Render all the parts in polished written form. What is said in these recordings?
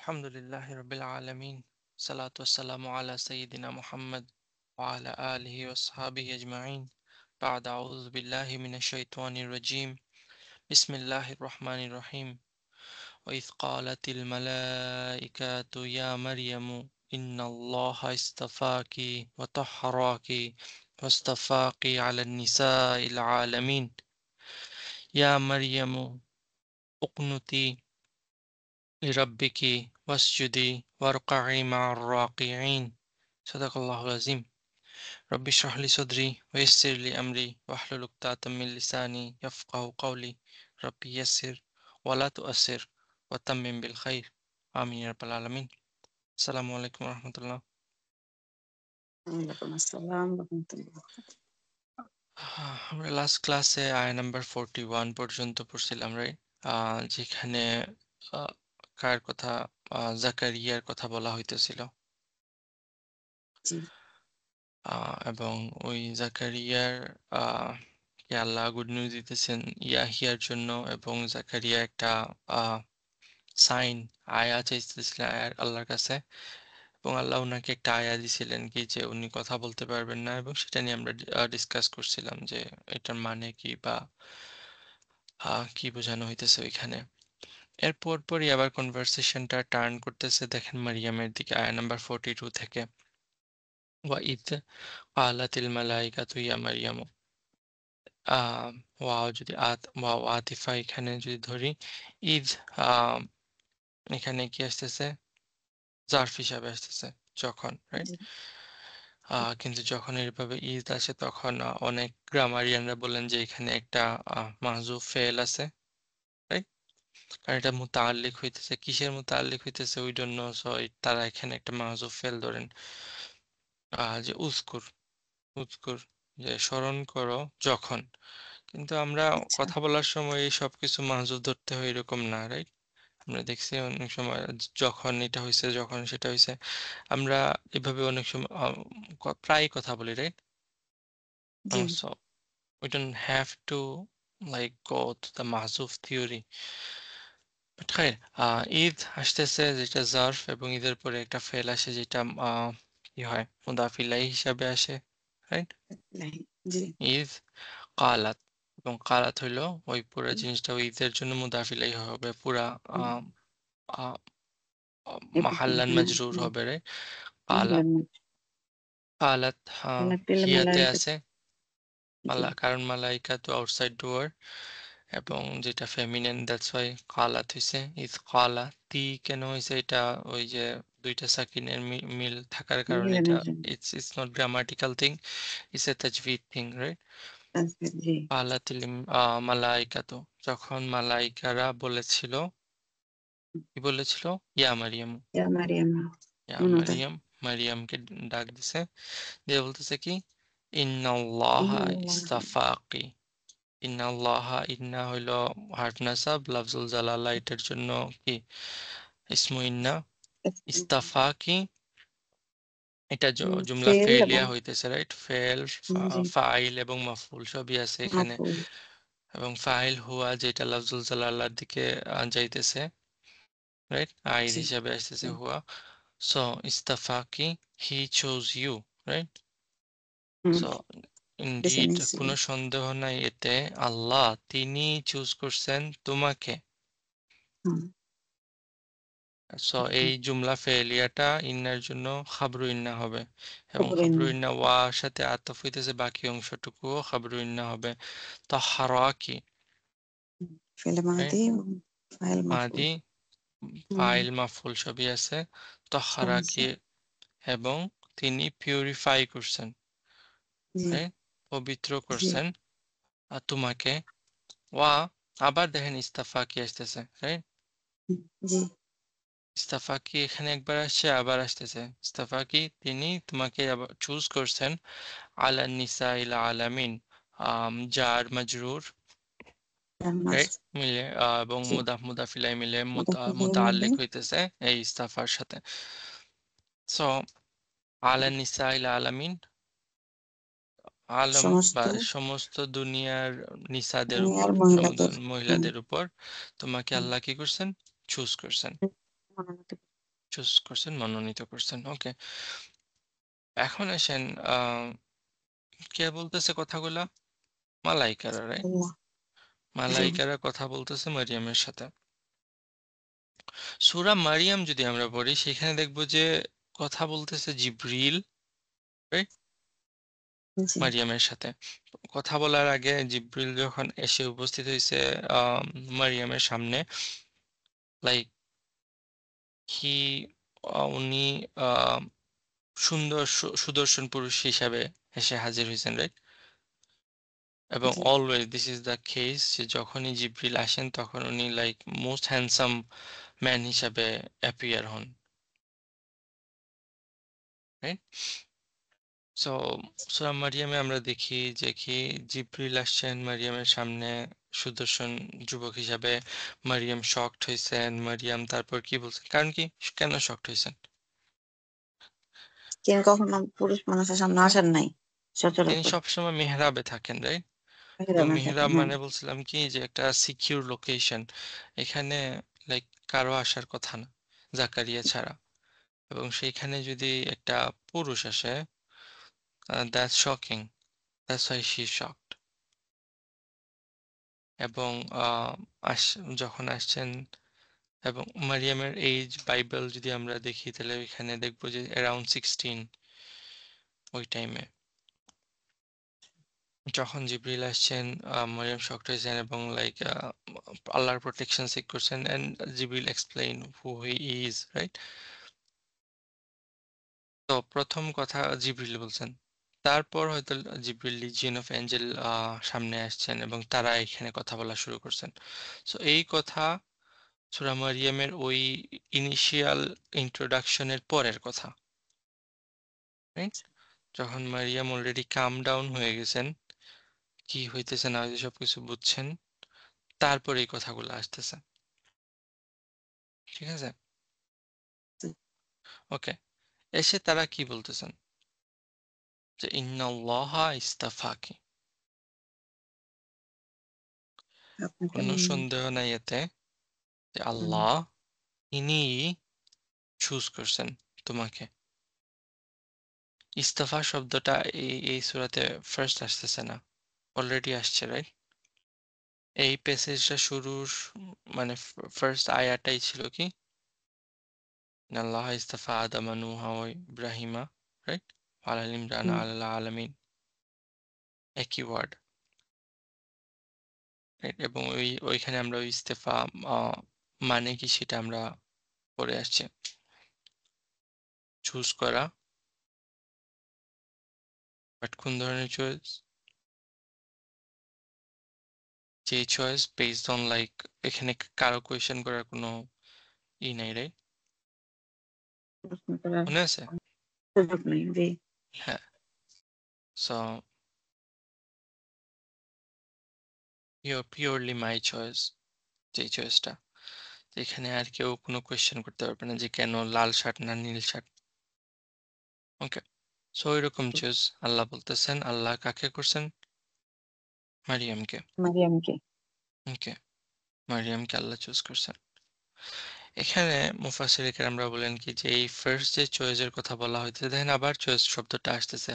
আলহামদুলিল্লাহ রবিল আলমিন সালাতু ওয়াসসালামু আলা সাইয়্যিদিনা মুহাম্মদ ওয়া আলা আলিহি ওয়া সাহবিহি আজমাইন বা'দ আউযু বিল্লাহি মিনাশ শাইতানির রাজীম বিসমিল্লাহির রহমানির রহিম وإذ قالت الملائكة يا مريم إن الله اصطفاك وطهرك واصطفاك على النساء العالمين يا مريم اقنتي لربك واسجدي واركعي مع الراكعين صدق الله العظيم رب اشرح لي صدري ويسر لي أمري واحلل عقدة من لساني يفقهوا قولي رب يسر ولا تؤسر وتمم بالخير آمين يا رب العالمين السلام عليكم ورحمة الله ওয়ালাইকুম আসসালাম রাহমাতুল্লাহ। আমরা লাস্ট ক্লাসে আয়া নাম্বার 41 পর্যন্ত পড়ছিলাম, রাইট? যেখানে কার কথা, জাকারিয়ার কথা বলা হইতেছিল। জি এবং ওই জাকারিয়ার কে আল্লাহ গুড নিউজ দিতেছেন ইয়াহিয়ার জন্য, এবং জাকারিয়া একটা সাইন আয়া চাইতেছিলেন আল্লাহর কাছে, এবং আল্লাহ ওনাকে একটা আয়া দিছিলেন কি যে উনি কথা বলতে পারবেন না, এবং সেটা নিয়ে আমরা ডিসকাস করছিলাম যে এটার মানে কি বা কি বোঝানো হইতেছে ওইখানে। এরপর পরই আবার কনভারসেশনটা টার্ন করতেছে, দেখেন মারিয়ামের দিকে, আয়া নাম্বার 42 থেকে। ওয়াইদ ক্বালাতিল মালাইকাতু ইয়া মারিয়াম, ওয়াও যদি ওয়াও আতিফা এখানে যদি ধরি, ইদ এখানে কি আসতেছে, জার্ফ হিসাবে আসতেছে যখন, রাইট? জি কিন্তু যখন এভাবে ইদ আসে তখন অনেক গ্রামারিয়ানরা বলেন যে এখানে একটা মাহজুফ ফেল আছে, রাইট? কারণ এটা মুতাআল্লিক হইতেছে, কিসের মুতাআল্লিক হইতেছে ওই জন্য, সো তারা এখানে একটা মাহজুফ ফেল ধরেন, যে উজকুর, উজকুর, যে স্মরণ করো যখন। কিন্তু আমরা আচ্ছা কথা বলার সময় এই সবকিছু মাহজুফ ধরতে হয় এরকম না, রাইট? আমরা দেখছি অনেক সময় যখন এটা হয়েছে, যখন সেটা হয়েছে, আমরা এভাবে অনেক সময় প্রায় কথা বলি, right? G So we don't have to like go to the mahzuf theory. But খাইর, ঈদ আসতেছে যেটা জার্ফ, এবং ঈদের পরে একটা ফেল আসে যেটা কি হয়, মুদাফ ইলাইহি হিসাবে আসে, রাইট? নাই জি ঈদ কালাত, এবং কালাত হইলো ওই পুরো জিনিসটা ওই ঈদের জন্য মুদাফ ইলাইহি হবে, পুরা আহ আহ এপিসোড মাহাল্লান হ্যাঁ মাজরুর হ্যাঁ হবে, রাইট? কালাত, মাহলান কালাত মালাতিল হিয়াতে মালাইকা আছে জি কারণ মালাইকা তো আউটসাইড ডোর, এবং যেটা ফেমিনিন, দ্যাটস ওয়াই কালাত হইছে। ইজ কালা তি কেন হয়েছে, এটা ওই যে দুইটা সাকিনের মিল থাকার কারণে এটা, মিলানের জন্য it's not grammatical thing, it's a tajweed thing, right? আজকে জি কালাতিল মালাইকাতু, যখন মালাইকারা বলেছিল, কি বলেছিল, ইয়া মারিয়াম, ইয়া মারিয়াম ইয়া মুনাদা মারিয়াম, মারিয়ামকে ডাক দিছে, দিয়ে বলতেছে কি, ইন্নাল্লাহা ইন্নাল্লাহ ইস্তাফাকি। ইন্নাল্লাহা, ইন্না হইল হার্ফ নাসাব, লাফজুল জালালা এটার জন্য কি ইসমু ইন্না, ইস্তাফা কি, এটা জুমলা ফেল এবং ফেলিয়া হইতেছে, রাইট? ফেল, জি ফাইল এবং মাফউল সবই আছে এখানে, মাফুল এবং ফাইল হুয়া যেটা লাফজুল জালালার দিকে যাইতেছে, রাইট? আইল জি হিসাবে আসতেছে হুয়া। সো ইস্তাফা কি, he chose you, right? Hmm so বেছে ইনডিড, নিয়েছি কোনো সন্দেহ নাই এতে, আল্লাহ তিনি চুজ করছেন তোমাকে। হুম সো এই জুমলা ফেলিয়াটা ইন্নার জন্য খাবরু ইন্না হবে, এবং খবরেন খাবরু ইন্না ওয়ার সাথে আতফ হইতেছে, বাকি অংশটুকুও খাবরু ইন্না হবে। তাহারাকি, ফেল রাইট? মাদি ফাইল মাফুল মাদি, হুম ফাইল মাফুল সবই আছে। সব আছে তাহারাকি, এবং তিনি পিউরিফাই করছেন, জি রাইট? পবিত্র জি করছেন তোমাকে। ওয়া, আবার দেখেন ইস্তাফা কি আসতেছে, রাইট? জি ইস্তাফা কি এখানে একবার আসছে, আবার আসতেছে। ইস্তাফা কি, তিনি তোমাকে আবার চুজ করছেন, আলা নিসা ইলা আলামিন, জার মাজরুর, তার মাস রাইট, মিলে, এবং জি মুদাফিলাই মিলে মুতাফিদের মিলে মুতাআল্লিক হইতেছে এই ইস্তাফার সাথে। সো আলা নিসা ইলা আলামিন, আলম সমস্ত বা সমস্ত দুনিয়ার নিসাদের উপর, দুনিয়ার মহিলাদের মহিলাদের উপর তোমাকে আল্লাহ কি করছেন, চুজ করছেন, মনোনীত চুজ করছেন, মনোনীত করছেন। ওকে। এখন আসেন কে বলতেছে কথাগুলা? মালাইকারা, রাইট? আল্লাহ। জি, মালাইকারা কথা বলতেছে মারিয়ামের সাথে। সূরা মারিয়াম যদি আমরা পড়ি সেখানে দেখব যে কথা বলতেছে জিবরিল, রাইট? জি। মারিয়ামের সাথে। কথা বলার আগে জিবরিল যখন এসে উপস্থিত হইছে মারিয়ামের সামনে, লাইক হি উনি আ সুন্দর সুদর্শন পুরুষ হিসাবে এসে হাজির হইছেন, রাইট? এবং জি। Always this is the case যে যখনই জিবরিল আসেন তখন উনি লাইক মোস্ট হ্যান্ডসাম ম্যান হিসাবে অ্যাপিয়ার হন, রাইট? সো সূরা মারিয়ামে আমরা দেখি যে কি জিবরিল আসছেন মারিয়ামের সামনে সুদর্শন যুবক হিসাবে। মারিয়াম শকড হইছেন। মারিয়াম তারপর কি বলছেন? কারণ কি? কেন শকড হইছেন? তিনি কখনো পুরুষ মানুষের সামনে আসেন নাই তিনি সচরাচর। সবসময় মেহরাবে থাকেন, রাইট? এবং মেহরাবে থাকেন, মেহরাব হ্যাঁ। মানে বলছিলাম কি যে একটা সিকিউর লোকেশন। এখানে লাইক কারো আসার কথা না জাকারিয়া ছাড়া। এবং সেইখানে যদি একটা পুরুষ আসে, that's shocking, that's why she shocked. এবং আস যখন আসছেন এবং মারিয়ামের এইজ বাইবেল যদি আমরা দেখি তাহলে এখানে দেখবো যে অ্যারাউন্ড 16 ওই টাইমে যখন জিবরিল আসছেন। মারিয়াম শকড হয়েছেন এবং লাইক আল্লাহর প্রোটেকশন সিক করছেন and Jibril explain who he is, right? তো প্রথম কথা জিবরিল বলছেন। তারপর হয়তো জিবরিল লিজিয়ন অফ এঞ্জেল সামনে আসছেন এবং তারা এখানে কথা বলা শুরু করছেন। সো এই কথা সূরা মারিয়ামের ওই ইনিশিয়াল ইন্ট্রোডাকশনের পরের কথা, রাইট? যখন মারিয়াম অলরেডি কাম ডাউন হয়ে গেছেন, কি হইতেছে না হইতেছে সবকিছু বুঝছেন, তারপর এই কথাগুলো আসতেছে। ঠিক আছে? ওকে। এসে তারা কি বলতেছেন? যে ইন্নাল্লাহা ইস্তাফাকি। আপনাকে কোনো সন্দেহ নাই এতে যে হুম, আল্লাহ ইনিই চুজ করছেন তোমাকে। ইস্তফা শব্দটা এই সূরাতে ফার্স্ট আসতেছে না। অলরেডি আসছে, রাইট? এই প্যাসেজটা শুরুর মানে ফার্স্ট আয়াটাই ছিল কি? ইন্নাল্লাহা ইস্তাফা আদামা নূহা ওয়া ইব্রাহিমা, রাইট? ওয়া আলা ইমরান হুম, আলাল আলামিন। একই ওয়ার্ড, রাইট? এবং ওইখানে আমরা ওই ইস্তেফা আ মানে কি সেটা আমরা পড়ে আসছি। চুজ করা, বাট কোন ধরনের চয়েস? যেই চয়েস বেসড অন লাইক এখানে কারো কোয়েশ্চেন করার কোনো নাই, রাইট? প্রশ্ন করার মনে আছে? সুযোগ নেই। জি, হ্যাঁ। সো পিওরলি মাই চয়েস, যেই চয়েসটা এখানে আর কেউ কোনো কোয়েশ্চেন করতে পারবে না যে কেন লাল শার্ট না নীল শার্ট। ওকে। সো এরকম চুজ আল্লাহ বলতেছেন। আল্লাহ কাকে করছেন? মারিয়ামকে। মারিয়ামকে। ওকে। মারিয়ামকে আল্লাহ চুজ করছেন। এখানে মুফাসসির কেরামরা বলেন কি যে এই ফার্স্ট যে চয়েসের কথা বলা হয়েছে দেখেন আবার চয়েস শব্দটা আসতেছে,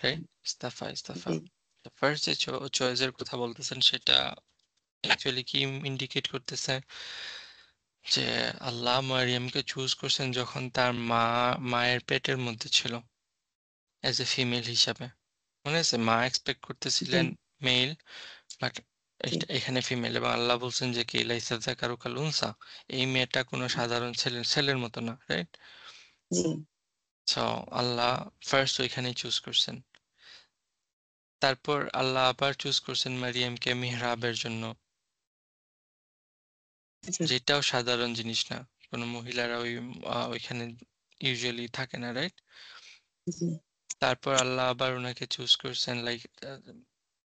রাইট? ইস্তাফা ইস্তাফা। জি, ফার্স্ট যে চয়েসের কথা বলতেছেন সেটা অ্যাকচুয়ালি কি ইন্ডিকেট করতেছে যে আল্লাহ মারিয়ামকে চুজ করছেন যখন তার মায়ের পেটের মধ্যে ছিল অ্যাজ এ ফিমেল হিসাবে। মনে আছে? মা এক্সপেক্ট জি, করতেছিলেন মেল, বাট জি, এখানে ফিমেল এবং আল্লাহ বলছেন যে কি লাইসা যাকারু কাল উনসা। এই মেয়েটা কোনো সাধারণ ছেলের মতো না, রাইট? জি, সো আল্লাহ ফার্স্ট ওইখানেই চুজ করছেন। তারপর আল্লাহ আবার চুজ করছেন মারিয়ামকে মিহরাবের জন্য, জি, যেটাও সাধারণ জিনিস না। কোনো মহিলারা ওইখানে ইউজুয়ালি থাকে না, রাইট? জি, তারপর আল্লাহ আবার ওনাকে চুজ করছেন like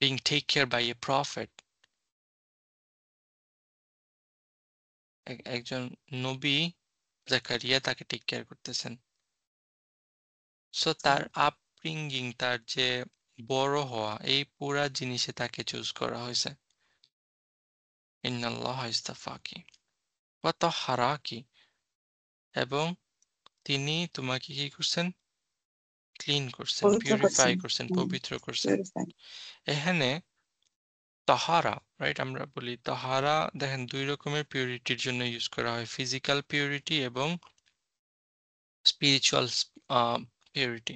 being take care by a prophet, একজন নবী জাকারিয়া তাকে টেক কেয়ার করতেছেন। সো জি, তার আপব্রিঙ্গিং, তার যে বড় হওয়া, এই পুরা জিনিসে তাকে চুজ করা হয়েছে। ইন্নাল্লাহ ইস্তাফাকি ওয়া তাহহারাকি। এবং তিনি তোমাকে কি করছেন? ক্লিন করছেন, পবিত্র পিউরিফাই করছেন। করছেন, হুম, পবিত্র করছেন। পিউরিফাই। এখানে তাহারা, রাইট? আমরা বলি তাহারা, দেখেন ২ রকমের পিউরিটির জন্য ইউজ করা হয়। ফিজিক্যাল পিউরিটি এবং স্পিরিচুয়াল পিউরিটি।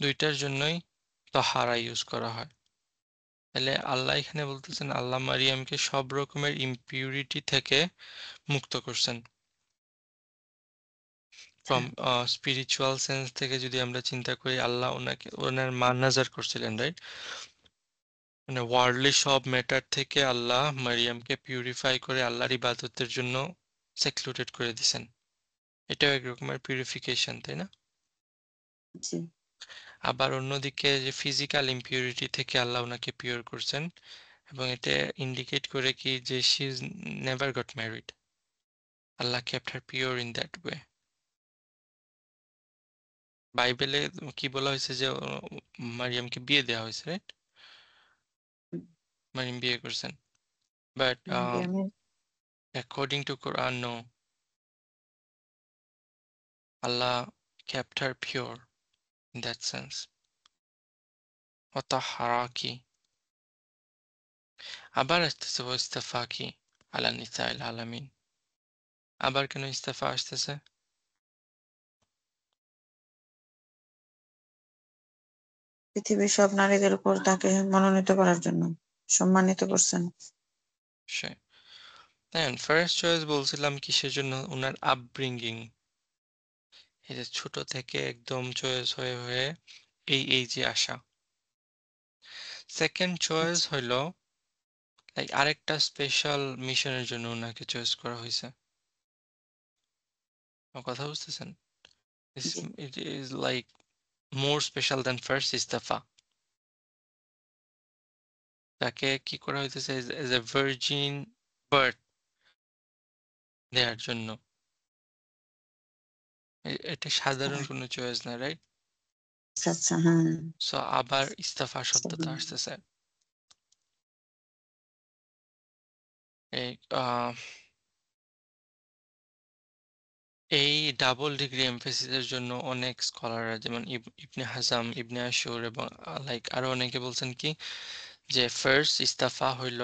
২ টার জন্যই তাহারা ইউজ করা হয়। তাহলে আল্লাহ এখানে বলতেছেন আল্লাহ মারিয়ামকে সব রকমের ইমপিউরিটি থেকে মুক্ত করছেন। ফ্রম হ্যাঁ, স্পিরিচুয়াল সেন্স থেকে যদি আমরা চিন্তা করি, আল্লাহ ওনার মান্নাজার করছিলেন, রাইট? মানে ওয়ার্ল্ডলি সব ম্যাটার থেকে আল্লাহ মারিয়ামকে পিউরিফাই করে আল্লাহর ইবাদতের জন্য সেক্লুডেড করে দিছেন। এটাও এক রকমের পিউরিফিকেশন, তাই না? জি, আবার অন্যদিকে যে ফিজিক্যাল ইমপিউরিটি থেকে আল্লাহ ওনাকে পিওর করছেন, এবং এটা ইন্ডিকেট করে কি যে she is never got married. Allah kept her pure in that way. বাইবেলে কি বলা হয়েছে যে মারিয়ামকে বিয়ে দেওয়া হয়েছে, রাইট? হুম, মারিয়াম বিয়ে করছেন, বাট মারিয়ামের according to Quran, no, Allah kept her pure in that sense. وطهراكِ। আবার আসতেছে ওয়াস্তাফাকি আলা নিসাইল আলামিন। আবার কেন ইস্তেফা আসতেছে? পৃথিবীর সব নারীদের উপর তাকে মনোনীত করার জন্য সম্মানিত করছেন। সে দেখেন, ফার্স্ট চয়েস বলছিলাম কিসের জন্য? উনার আপব্রিঙ্গিং। এই যে ছোট থেকে একদম চয়েস হয়ে হয়ে এই যে আসা। সেকেন্ড চয়েস আচ্ছা, হইল লাইক আরেকটা স্পেশাল মিশনের জন্য উনাকে চয়েস করা হয়েছে। আমার কথা বুঝতেছেন? জি, it is like more special than first ইস্তেফা। তাকে কি করা হইতেছে? এজ এ ভার্জিন বার্থ দেওয়ার জন্য। এটা সাধারণ হ্যাঁ, কোনো চয়েস না, রাইট? আচ্ছা, আচ্ছা, হ্যাঁ, সো আবার ইস্তেফা বুঝতে শব্দটা পারলাম। আসতেছে। এই আহ, এই ডাবল ডিগ্রি এমফেসিসের জন্য অনেক স্কলাররা, যেমন ইবনে হাজাম, ইবনে আশুর এবং লাইক আরো অনেকে বলছেন কি যে ফার্স্ট ইস্তেফা হইল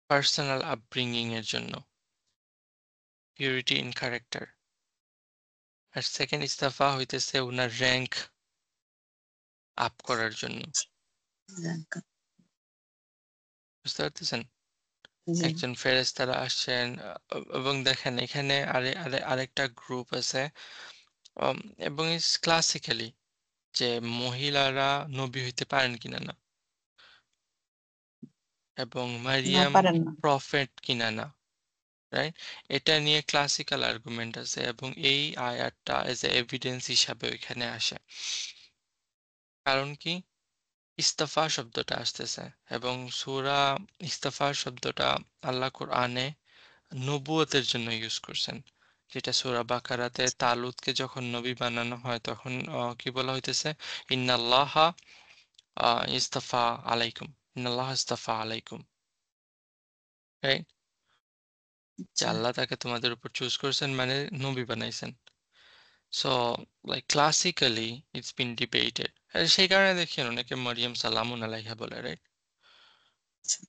পার্সোনাল আপব্রিঙ্গিং এর জন্য, পিউরিটি ইন ক্যারেক্টার। আর সেকেন্ড ইস্তেফা হইতেছে উনার র্যাঙ্ক আপ করার জন্য। যাক, বুঝতে পারতেছেন? জি, একজন ফেরেশতারা আসছেন, এবং দেখেন এখানে আরেকটা গ্রুপ আছে, উম, এবং ইটস ক্লাসিক্যালি যে মহিলারা নবী হইতে পারেন কিনা না, এবং না মারিয়াম পারেন না। প্রফেট কিনা না, রাইট? এটা নিয়ে ক্লাসিক্যাল আর্গুমেন্ট আছে, এবং এই আয়াতটা এজ এ এভিডেন্স হিসাবে ওইখানে আসে। কারণ কি? ইস্তফা শব্দটা আসতেছে, এবং সূরা ইস্তফা শব্দটা আল্লাহ কোরআনে নবুয়তের জন্য ইউজ করছেন। যেটা সূরা বাকারাতে তালুতকে যখন নবী বানানো হয় তখন কি বলা হইতেছে? ইন্নাল্লাহা ইস্তাফা আলাইকুম, ইন্নাল্লাহ ইস্তাফা আলাইকুম, রাইট? যে আচ্ছা, আল্লাহ তাকে তোমাদের উপর চুজ করছেন, মানে নবী বানাইছেন। So like classically it's been debated. সেই কারণে দেখেন অনেকে মরিয়ম সালামুন আলাইহা বলে, রাইট? আচ্ছা,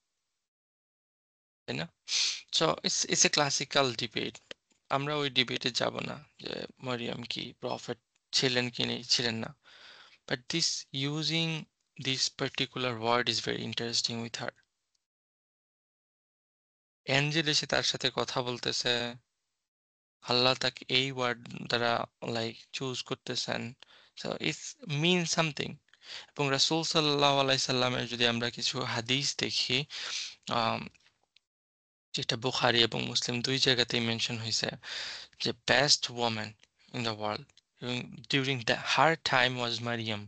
তাই না? So it's a classical debate. আমরা ওই ডিবেটে যাব না যে মরিয়ম কি প্রফেট ছিলেন কি ছিলেন না। But this using this particular word is very interesting with her. Angel এসে তার সাথে কথা বলতেছে, আল্লাহ তাকে এই ওয়ার্ড দ্বারা লাইক চুজ করতেছেন। So it's mean something. এবং রাসূল সাল্লাল্লাহু আলাইহি সাল্লামের যদি আমরা কিছু হাদিস দেখি, আম, যেটা বুখারী এবং মুসলিম ২ জায়গাতেই মেনশন হয়েছে, যে best women in the world during the her time was Maryam.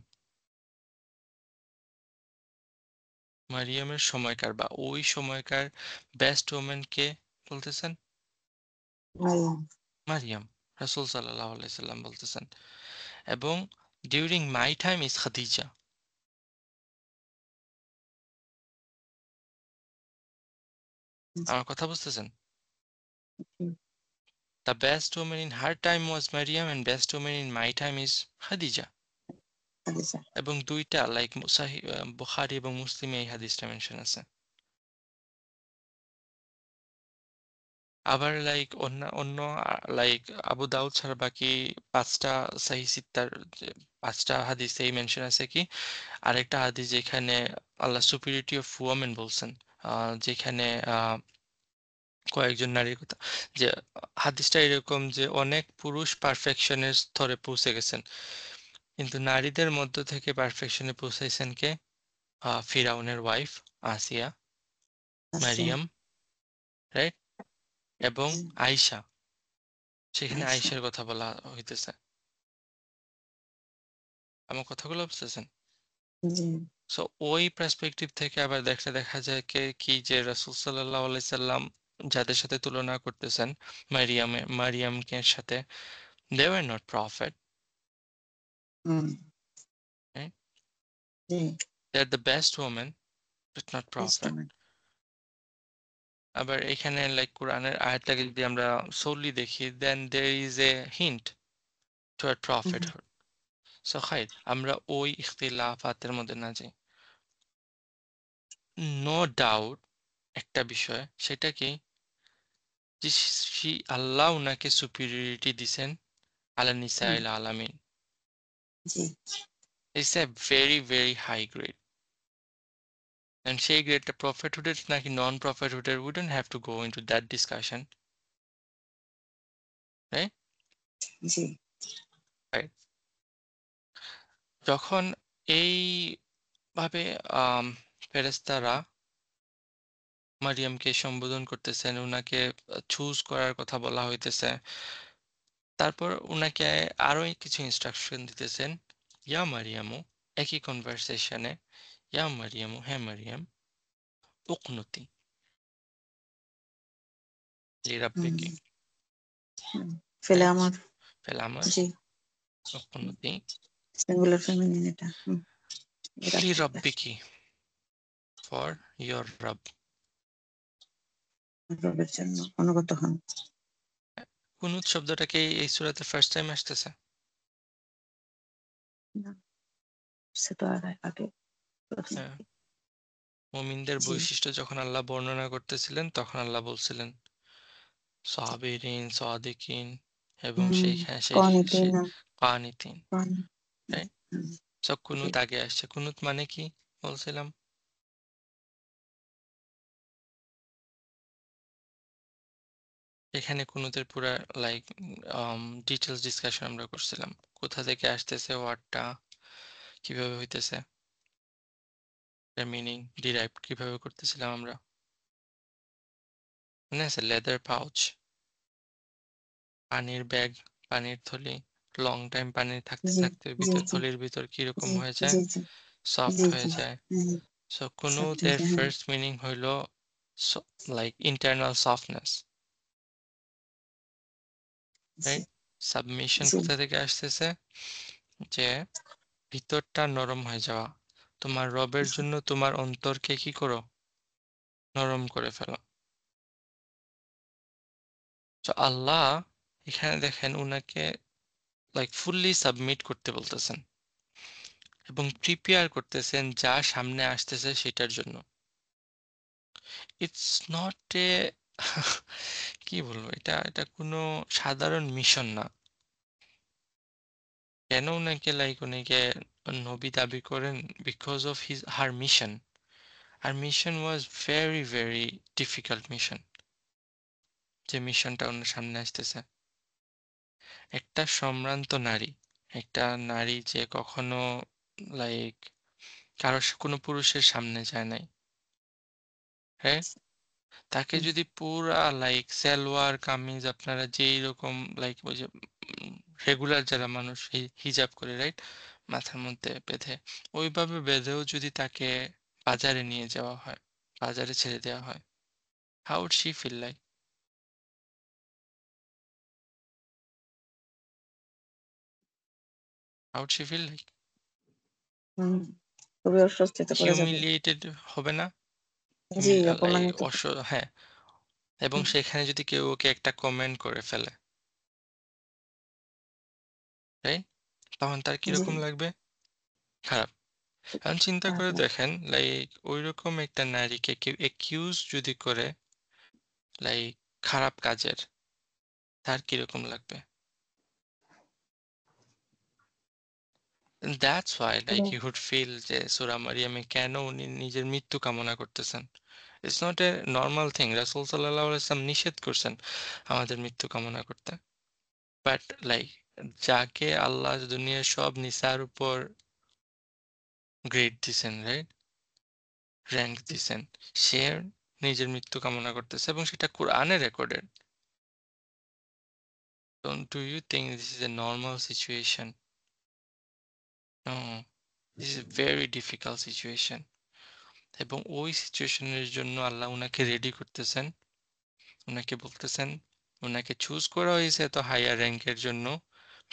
মারিয়ামের সময়কার বা ওই সময়কার বেস্ট ওমেন কে বলতেছেন? মারিয়াম, মারিয়াম। রাসূল সাল্লাল্লাহু আলাইহি সাল্লাম বলতেছেন। এবং during my time is Khadija. জি, আমার কথা বুঝতেছেন? The best woman in her time was Maryam and best woman in my time is Khadija. হাদিসে। এবং দুইটা লাইক বুখারী এবং মুসলিমে এই হাদিসটা মেনশন আছে। আবার লাইক অন্য অন্য লাইক আবু দাউদ ছাড়া বাকি ৫টা সহিহ সিত্তার যে ৫টা হাদিসেই মেনশন আছে কি আরেকটা হাদিস যেখানে আল্লাহ সুপিরিয়রিটি অফ ওয়ামেন বলছেন। যেখানে কয়েকজন নারীর কথা যে হাদিসটা এরকম যে অনেক পুরুষ পারফেকশনের স্তরে পৌঁছে গেছেন। কিন্তু নারীদের মধ্য থেকে পারফেকশনে পৌঁছাইছেন কে? ফিরাউনের ওয়াইফ আসিয়া, আসিয়া। মারিয়াম, রাইট? এবং জি, আয়েশা। সেখানে আয়েশা। আয়েশার কথা বলা হইতেছে। আমার কথাগুলো বুঝতেছেন? জি। সো ওই পার্সপেক্টিভ থেকে আবার দেখা যায় কি যে রাসূল সাল্লাল্লাহু আলাইহি সাল্লাম যাদের সাথে তুলনা করতেছেন মারিয়ামকে সাথে they were not prophet, hmm. right? G. They're the best woman but not prophet. Testament. আবার এখানে লাইক কোরআনের আয়াতটাকে যদি আমরা solely দেখি then there is a hint toward hmm. prophethood. So খাইর আমরা ওই ইখতিলাফাতের মধ্যে না যাই। নো ডাউট একটা বিষয় সেটা কি যে আল্লাহ উনাকে সুপিরিয়রিটি দিছেন আলা হুম। নিসাইল আলামিন। জি। It's a very very high grade and সেই গ্রেডটা প্রফেটহুডের নাকি নন প্রফেটহুডের we don't have to go into that discussion, right? G. Right. যখন এইভাবে ফেরেশতারা মারিয়ামকে সম্বোধন করতেছেন উনাকে চুজ করার কথা বলা হইতেছে তারপর উনাকে আরো কিছু ইনস্ট্রাকশন দিতেছেন ইয়া মারিয়ামু একই কনভারসেশনে ইয়া মারিয়ামু হে মারিয়াম উকনুতি হুম। লিরাব্বিকি, হুম। ফেলে রাইট? আমার। ফেলামার জি। উকনুতি সিঙ্গুলার ফেমিনিন এটা। হুম। রাব্বিকা। লিরাব্বিকি ফর ইয়োর রব। রবের জন্য অনুগত হন। কুনুত শব্দটাকে এই সূরাতে ফার্স্ট টাইম আসতেছে। না, সে তো আর আগে প্রথম হ্যাঁ, দিকে। মুমিনদের জি। বৈশিষ্ট্য যখন আল্লাহ বর্ণনা করতেছিলেন তখন আল্লাহ বলছিলেন সাবিরিন সাদিকিন এবং হুম। সেইখানে কনিতেই সে না। কানিতিন, কন। হুম। রাইট? হুম। সব জি। কুনুত আগে আসছে। কুনুত মানে কি বলছিলাম? এখানে কুনুতের পুরা লাইক ডিটেলস ডিসকাশন আমরা করছিলাম। কোথা থেকে আসতেছে ওয়ার্ডটা, কিভাবে হইতেছে, এর মিনিং ডিরাইভ কিভাবে করতেছিলাম আমরা। মনে আছে? লেদার পাউচ, পানির ব্যাগ, পানির থলি, লং টাইম পানি থাকতে জি। থাকতে জি। ভিতর জি। থলির ভিতর কিরকম জি। হয়ে যায়? জি। জি। সফট জি। হয়ে জি। যায়। হুম। সো সফট কুনুতের হয়েছে। হ্যাঁ। ফার্স্ট মিনিং হইল লাইক ইন্টারনাল সফটনেস, জি। রাইট? সাবমিশন জি। কোথা থেকে আসতেছে? যে ভিতরটা নরম হয়ে যাওয়া। তোমার রবের জি। জন্য তোমার অন্তরকে কি করো? নরম করে ফেলো। তো আল্লাহ এখানে দেখেন উনাকে লাইক ফুললি সাবমিট করতে বলতেছেন এবং প্রিপেয়ার করতেছেন যা সামনে আসতেছে সেটার জন্য। ইটস নট এ কি বলবো এটা কোনো সাধারণ মিশন না। কেন উনাকে লাইক উনাকে নবী দাবি করেন? Because of her mission. আর mission was very very difficult mission, যে মিশনটা ওনার সামনে আসতেছে। একটা সম্ভ্রান্ত নারী, একটা নারী যে কখনো লাইক কোনো পুরুষের সামনে যায় নাই, হ্যাঁ? তাকে হুম। যদি পুরা লাইক সালোয়ার কামিজ আপনারা যেই রকম লাইক ওই যে রেগুলার যারা মানুষ হিজাব করে, রাইট? মাথার মধ্যে বেঁধে ওইভাবে বেঁধেও যদি তাকে বাজারে নিয়ে যাওয়া হয়, বাজারে ছেড়ে দেওয়া হয়, how would she feel like? How would she feel like? Hmm. খুবই অস্বস্তিতে পড়ে যাবে। হিউমিলিয়েটেড হবে না? জি, এই অপমানিত। হ্যাঁ, এবং হুম। সেখানে যদি কেউ ওকে একটা কমেন্ট করে ফেলে, রাইট? তখন তার জি, কিরকম লাগবে? খারাপ। এখন চিন্তা খারাপ করে লাগে। দেখেন, লাইক ঐরকম একটা নারীকে কেউ একিউজ যদি করে লাইক খারাপ কাজের, তার কিরকম লাগবে? দ্যাটস হোয়াই লাইক আসলে ইউ উড ফিল যে সূরা মারিয়ামে কেন উনি নিজের মৃত্যু কামনা করতেছেন। It's not a normal thing. রাসূল সাল্লাল্লাহু আলাইহি ওয়াসাল্লাম নিষেধ করছেন আমাদের মৃত্যু কামনা করতে। বাট লাইক যাকে আল্লাহ দুনিয়ার সব নিসার উপর গ্রেড দিছেন, রাইট? র‍্যাংক দিছেন। সে নিজের মৃত্যু কামনা করতেছে এবং সেটা কোরআনে recorded. Don't do you think this is a normal situation? No, this is a very difficult situation. এবং ওই সিচুয়েশনের জন্য আল্লাহ উনাকে রেডি করতেছেন। উনাকে বলতেছেন, উনাকে চুজ করা হয়েছে এত হায়ার র‍্যাংকের জন্য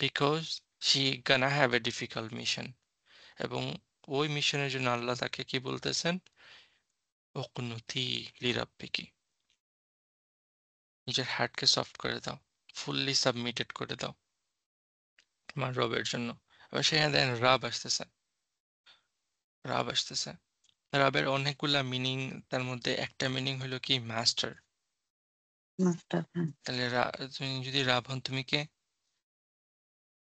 because she gonna have a difficult mission. এবং ওই মিশনের জন্য আল্লাহ তাকে কি বলতেছেন? উকনুতি লিরাব্বিকি। নিজের হার্টকে সফট করে দাও। ফুললি সাবমিটেড করে দাও তোমার রবের জন্য। এবার সেখানে দেখেন রাব আসতেছে। রাব আসতেছে। রাবের অনেকগুলা মিনিং, তার মধ্যে একটা মিনিং হলো কি মাস্টার। মাস্টার, হ্যাঁ। তাহলে তুমি যদি রাব হন তুমি কে?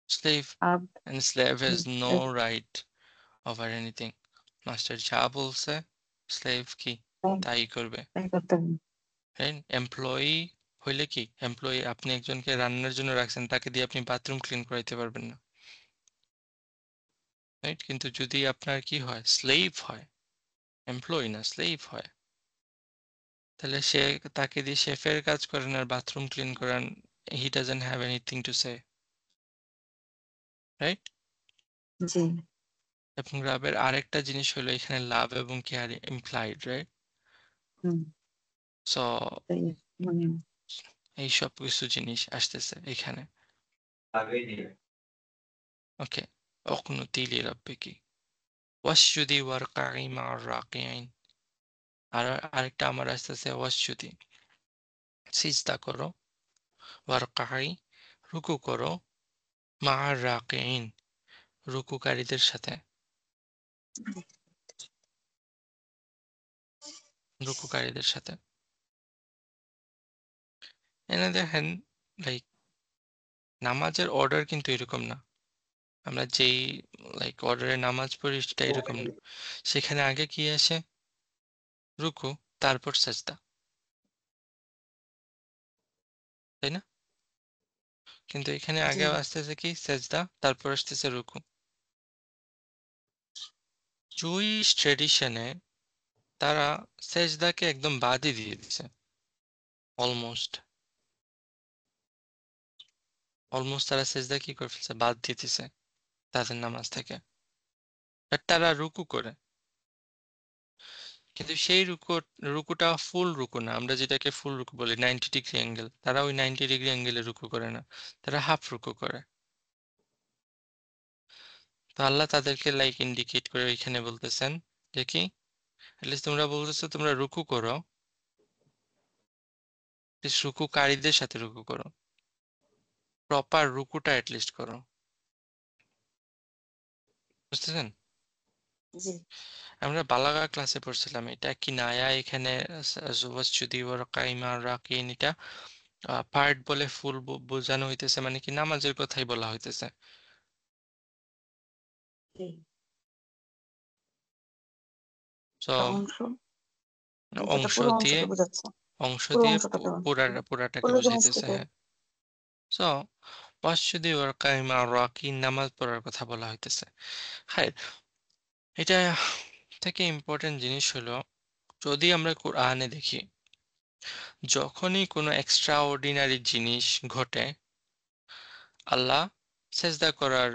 স্লেভ। আর এন্ড স্লেভ হ্যাজ নো এই রাইট ওভার এনিথিং। মাস্টার যা বলছে স্লেভ কি তাই করবে। তাই করতে হবে। রাইট? এমপ্লয়ি হইলে কি? এমপ্লয়ি আপনি একজনকে রান্নার জন্য রাখছেন, তাকে দিয়ে আপনি বাথরুম ক্লিন করাইতে পারবেন না। রাইট? কিন্তু যদি আপনার কি হয়? স্লেভ হয়, এমপ্লয়ি না স্লেভ হয়, তাহলে সে তাকে দিয়ে শেফের কাজ করেন আর বাথরুম ক্লিন করান, he doesn't have anything to say. Right? জি, এবং রাবের আরেকটা জিনিস হলো এখানে লাভ এবং care implied, right? Hmm, so তাই মানে এই সব কিছু জিনিস আসতেছে এখানে। ওকে। অকুনুতি লিরাব্বিকি ওয়াসজুদি ওয়ারকাই মা'আর রাকিঈন। আর আরেকটা আমার আসতেছে ওয়াসজুদি, সিজদা করো, ওয়ারকাই রুকু করো, মা'আর রাকিঈন রুকুকারীদের সাথে, রুকুকারীদের সাথে। এনে দেখেন লাইক নামাজের অর্ডার কিন্তু এরকম না। আমরা যেই লাইক অর্ডারে নামাজ পড়ি সেটা এরকম না। সেখানে আগে কি আসে? রুকু, তারপর সেজদা। তাই না? কিন্তু এখানে জি, আগে আসতেছে কি? সেজদা, তারপর আসতেছে রুকু। জুইশ ট্র্যাডিশনে তারা সেজদাকে একদম বাদই দিয়ে দিছে। অলমোস্ট। অলমোস্ট তারা সেজদা কি করে ফেলছে? বাদ দিয়ে দিছে তাদের নামাজ থেকে। বাট তারা রুকু করে। কিন্তু সেই রুকুটা ফুল রুকু না। আমরা যেটাকে ফুল রুকু বলি 90 ডিগ্রি অ্যাঙ্গেল। তারা ওই 90 ডিগ্রি অ্যাঙ্গেলে রুকু করে না। তারা হাফ রুকু করে। তো আল্লাহ তাদেরকে লাইক ইন্ডিকেট করে এখানে বলতেছেন যে কি? এটলিস্ট তোমরা বলতেছো তোমরা রুকু করো। এটলিস্ট রুকুকারীদের সাথে রুকু করো। প্রপার রুকুটা এটলিস্ট করো। বুঝতেছেন? জি, আমরা বালাগা ক্লাসে পড়ছিলাম এটা কিনায়া, এখানে ওয়াসজুদি ওয়ারকাইমা রাকিন, এটা পার্ট বলে ফুল বোঝানো হইতেছে, মানে কি নামাজের কথাই বলা হইতেছে। জি। তো একটা অংশ, যেটা অংশ পুরো দিয়ে, অংশটা বোঝাচ্ছে। অংশ পুরো দিয়ে অংশটা দেওয়া। পুরাটাকে ফুল বুঝাইতেছে, ডেমনস্ট্রেটেড। হ্যাঁ। সো ওয়াসজুদি ওয়ারকাইমা রাকিন নামাজ পড়ার কথা বলা হইতেছে। হ্যাঁ, এটা থেকে ইম্পর্টেন্ট জিনিস হলো, যদি আমরা কোরআনে দেখি যখনই কোনো এক্সট্রা অর্ডিনারি জিনিস ঘটে আল্লাহ সেজদা করার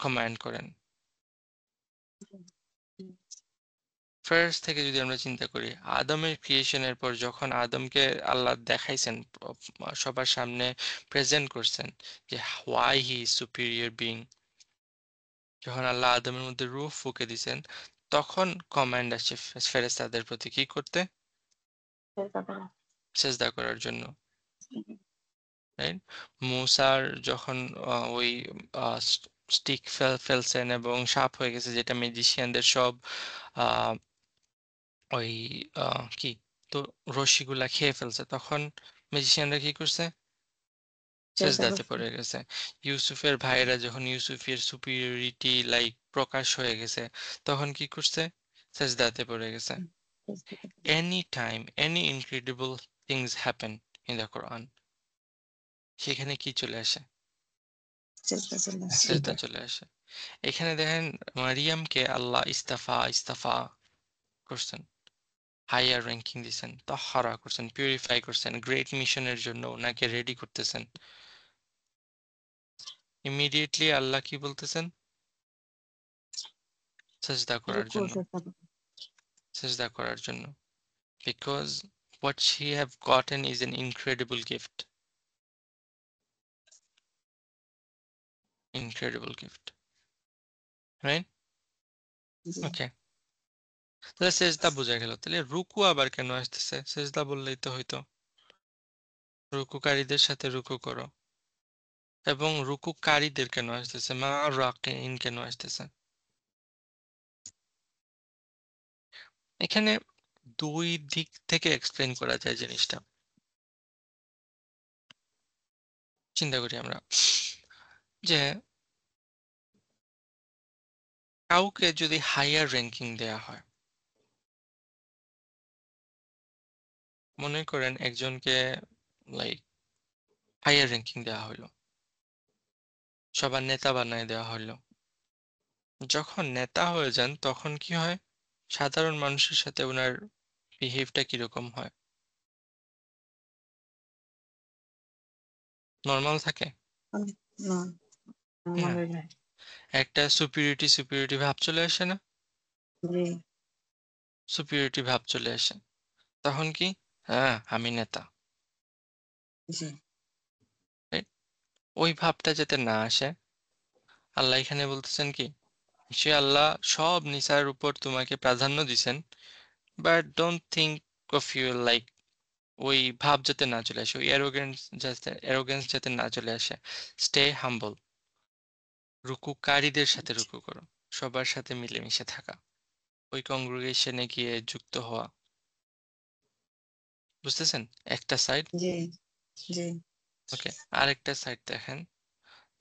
কমান্ড করেন। ফার্স্ট থেকে যদি আমরা চিন্তা করি, আদমের ক্রিয়েশনের পর যখন আদমকে আল্লাহ দেখাইছেন, সবার সামনে প্রেজেন্ট করছেন যে why he is superior being, যখন আল্লাহ আদমের মধ্যে রূহ ফুঁকে দিছেন, তখন কমান্ড আসছে ফেরেশতাদের প্রতি কি করতে? সেজদা করার জন্য। রাইট? মুসার যখন ওই স্টিক ফেলছেন এবং সাপ হয়ে গেছে, যেটা ম্যাজিশিয়ানদের সব আহ, ওই কি তো রশ্মিগুলা খেয়ে ফেলছে, তখন ম্যাজিশিয়ানরা কি করছে? চেষ্টা সেজদাতে করছি। পড়ে গেছে। ইউসুফের ভাইয়েরা যখন ইউসুফের সুপিরিয়রিটি লাইক প্রকাশ হয়ে গেছে, তখন কি করছে? সেজদাতে পড়ে গেছে। চেষ্টা করছি। Anytime any incredible things happen in the Quran, সেখানে কি চলে আসে? চেষ্টা চলে আসছে। সেজদা চলে আসে। এখানে দেখেন মারিয়ামকে আল্লাহ ইস্তাফা করছেন, হাইয়ার র্যাঙ্কিং দিছেন, তাহহারা করছেন, পিউরিফাই করছেন, গ্রেট মিশনের জন্য ওনাকে রেডি করতেছেন। ইমিডিয়েটলি আল্লাহ কি বলতেছেন? সেজদা করার রুকু জন্য, চেষ্টা করছি। সেজদা করার জন্য। Because what she have gotten is an incredible gift. Incredible gift. Right? G. Okay. তাহলে সেজদা বোঝা গেল, তাহলে রুকু আবার কেন আসতেছে? সেজদা বললেই তো হইতো রুকুকারীদের সাথে রুকু করো। এবং রুকুকারীদের কেন আসতেছে? মা রাকিন কেন আসতেছে? এখানে দুই দিক থেকে এক্সপ্লেন করা যায় জিনিসটা। চিন্তা করি আমরা যে কাউকে যদি হাইয়ার র্যাঙ্কিং দেয়া হয়, মনে করেন একজনকে লাইক হাইয়ার র্যাঙ্কিং দেওয়া হলো, সবার নেতা বানায় দেওয়া হলো। যখন নেতা হয়ে যান তখন কি হয়? সাধারণ মানুষের সাথে ওনার বিহেভটা কিরকম হয়? নর্মাল থাকে না, না, আমাদের নাই। একটা সুপিরিয়রিটি ভাব চলে আসে না? জি। সুপিরিয়রিটি ভাব চলে আসে, তখন কি? হ্যাঁ, আমি নেতা। জি। right? ওই ভাবটা যাতে না আসে, আল্লাহ এখানে বলতেছেন কি, সে আল্লাহ সব নিসার উপর তোমাকে প্রাধান্য দিছেন, but don't think of you like ওই ভাব যাতে না চলে আসে, ওই অ্যারোগেন্স যাতে না চলে আসে। স্টে হাম্বল, রুকুকারীদের সাথে রুকু করো, সবার সাথে মিলেমিশে থাকা, ওই কংগ্রেগেশনে গিয়ে যুক্ত হওয়া। বুঝতেছেন একটা সাইড? জি। জি। ওকে, আরেকটা সাইড দেখেন।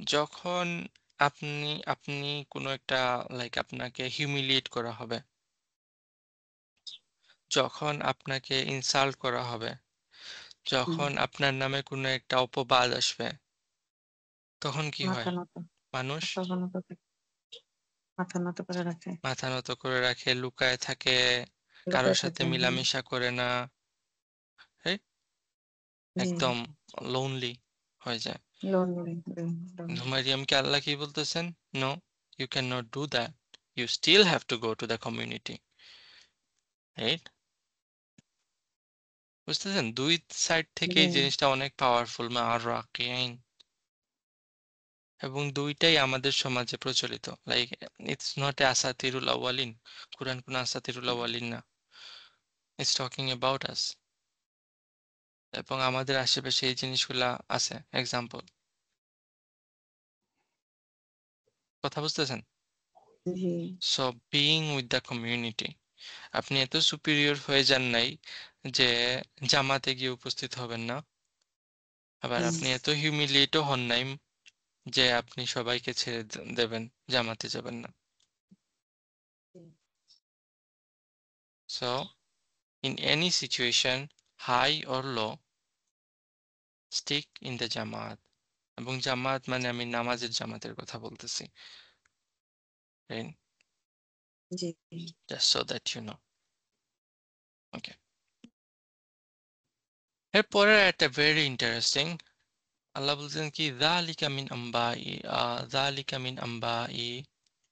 যখন আপনি আপনি কোনো একটা লাইক আপনাকে হিউমিলিয়েট করা হবে, যখন আপনাকে ইনসাল্ট করা হবে, হুম। যখন আপনার নামে কোনো একটা অপবাদ আসবে, তখন কি হয়? মাথা নত, মানুষ মাথা নত করে- মাথা নত করে রাখে। মাথা নত করে রাখে, লুকায় থাকে, কারোর লুকায় সাথে থাকে। হ্যাঁ। মিলামিশা করে না, right? জি। একদম লোনলি হয়ে যায়। Lone lone lone. কিন্তু মারিয়ামকে আল্লাহ কি বলতেছেন? No, you can not do that, you still have to go to the community. Right? বুঝতেছেন, দুই সাইড থেকে জি। এই জিনিসটা অনেক পাওয়ারফুল। মা আর রাকিন, এবং দুইটাই আমাদের সমাজে প্রচলিত। লাইক ইটস নট এ আসাতিরুল আওয়ালিন, কুরআন কোন আসাতিরুল আওয়ালিন না, ইটস টকিং অ্যাবাউট আস। এবং আমাদের আশেপাশে এই জিনিসগুলা আছে, এক্সাম্পল। কথা বুঝতেছেন? জি। So being with the community, আপনি এত সুপিরিয়র হয়ে যান নাই যে জামাতে গিয়ে উপস্থিত হবেন না, আবার হুম। আপনি এত হিউমিলিয়েটও হন নাই যে আপনি সবাইকে ছেড়ে দেবেন, জামাতে যাবেন না। So in any situation, high or low, stick in the jamaat. এবং জামাত মানে আমি নামাজের জামাতের কথা বলতেছি, জি। Just so that you know. Okay, এরপরে একটা ভেরি ইন্টারেস্টিং। আল্লাহ বলছেন কি, যালিকা মিন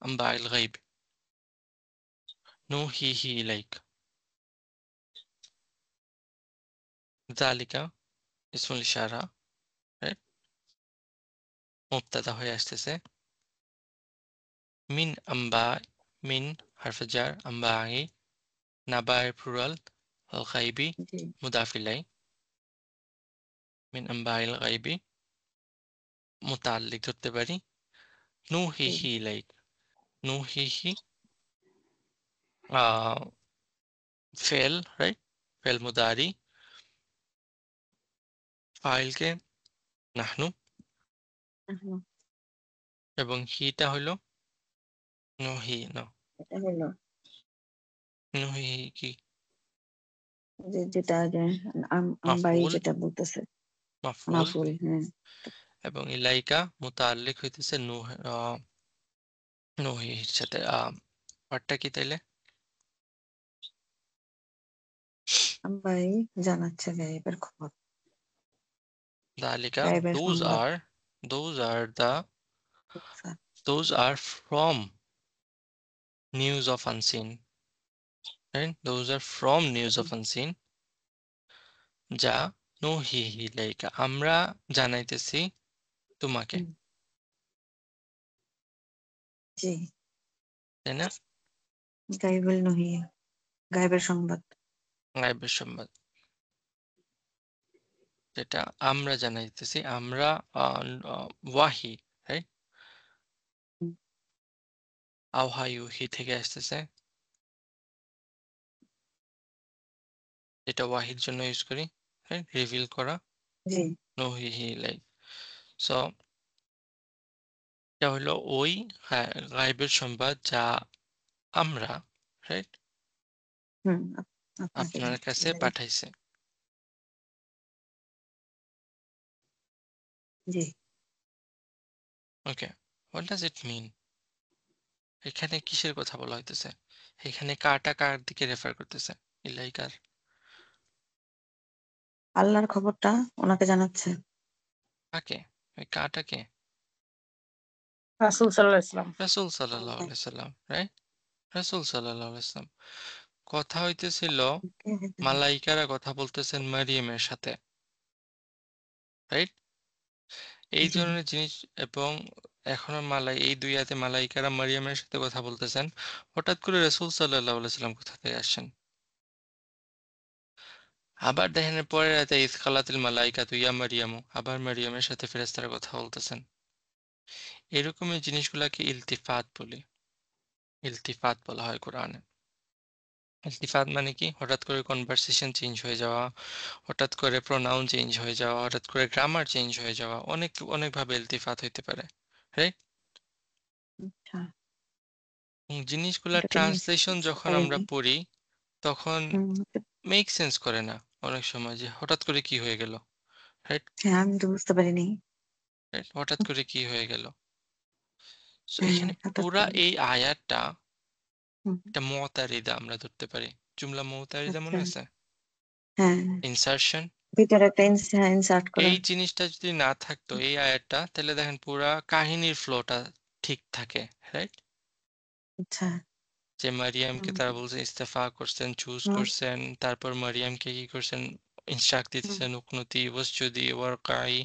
আম্বাইল গাইব নুহিহি ইলাইক। যালিকা ইসমুল ইশারা, রাইট? মুবতাদা হয়ে আসতেছে। মিন আম্বা, মিন হারফে জার, আম্বাই নাবায়ের প্লুরাল, আল গাইবি জি। মুদাফ ইলাই, মিন আম্বাইল গাইবি। মুতাআল্লিক ধরতে পারি। নুহিহি ইলাইকা, নুহিহি ফেল, রাইট? ফেল মুদারি, ফাইলকে নাহনু, হুম, এবং হিটা হলো নুহি না, এটা হলো নুহিহি কি যেটা যে আমবাড়ি মাফউল, যেটা বলতেছে মাফউল, মাফুল। হ্যাঁ, এবং ইলাইকা মুতাআল্লিক হইতেছে নুহির সাথে। পার্টটা কি তাইলে? আমবাড়ি জানাচ্ছে গায়েবের খবর, দালিকা, গায়েবের সংবাদ। those are the আচ্ছা, those are from news of unseen, right? Those are from news of unseen, যা নুহিহি ইলাইকা, আমরা জানাইতেছি তোমাকে, হুম, জি, তাই না? গায়েবুল নহি, গায়েবের সংবাদ। গায়েবের সংবাদ, যেটা আমরা জানাইতেছি, আমরা ওয়াহি, রাইট? হুম, আওহা ইউহি থেকে আসতেছে, যেটা ওয়াহির জন্য ইউজ করি, রাইট? রিভিল করা, জি, নুহিহি ইলাই। সো এটা হলো ওই, হ্যাঁ, গায়েবের সংবাদ যা আমরা, রাইট, হুম, আপনাকে আপনার জানাচ্ছি। কাছে পাঠাইছে। জি, ওকে, হোয়াট ডাজ ইট মিন? এখানে কিসের কথা বলা হইতেছে? এখানে কাটা কার দিকে রেফার করতেছে? ইলাইকার আল্লাহর খবরটা ওনাকে জানাচ্ছে। কাকে? ওই কাটাকে রাসূল সাল্লাল্লাহু আলাইহি ওয়াসাল্লাম। রাসূল সাল্লাল্লাহু আলাইহি সাল্লাম, রাইট? রাসূল সাল্লাল্লাহু আলাইহি সাল্লাম। কথা হইতেছিল, মালাইকারা কথা বলতেছেন মারিয়ামের সাথে, রাইট? এই জি, ধরনের জিনিস, এবং এখনো এই ২ আয়াতে মালাইকারা মারিয়ামের সাথে কথা বলতেছেন। হঠাৎ করে রাসূল সাল্লাল্লাহু আলাইহি সাল্লাম কোথা থেকে আসছেন? আবার দেখেন এর পরের আয়াতে ইয কালাতিল মালাইকাতু ইয়া মারিয়ামু, আবার মারিয়ামের সাথে ফেরেশতারা কথা বলতেছেন। এরকমের জিনিসগুলাকে ইলতিফাত বলি। ইলতিফাত বলা হয় কোরআনে। ইলতিফাত মানে কি? হঠাৎ করে কনভারসেশন চেঞ্জ হয়ে যাওয়া, হঠাৎ করে প্রোনাউন চেঞ্জ হয়ে যাওয়া, হঠাৎ করে গ্রামার চেঞ্জ হয়ে যাওয়া। অনেকভাবে ইলতিফাত হইতে পারে। রাইট? আচ্ছা। জিনিসগুলা এটা তো ট্রান্সলেশন বুঝতে যখন আমরা পারিনি। পড়ি, তখন হুম, মেক সেন্স করে না অনেক সময়, যে হঠাৎ করে কি হয়ে গেল। রাইট? হ্যাঁ, আমি তো বুঝতে পারিনি। রাইট? হঠাৎ করে কি হয়ে গেল। সো হ্যাঁ, এখানে হঠাৎ পুরা করে। এই আয়াতটা হুম, একটা মুতারিদা আমরা ধরতে পারি। জুমলা মুতারিদা আচ্ছা। মনে আছে? হ্যাঁ, ইনসারশন। ভিতরে একটা ইনসার্ট করা। এই জিনিসটা যদি না থাকতো, এই আয়াতটা, তাহলে দেখেন পুরা কাহিনীর ফ্লোটা ঠিক থাকে, রাইট? আচ্ছা। যে মারিয়ামকে হুম, তারা বলছে ইস্তেফা করছেন, চুজ হুম, করছেন, তারপর মারিয়ামকে কি করছেন, ইনস্ট্রাক্ট হুম, দিতেছেন উকনুতি ওয়াসজুদি ওয়ারকাই,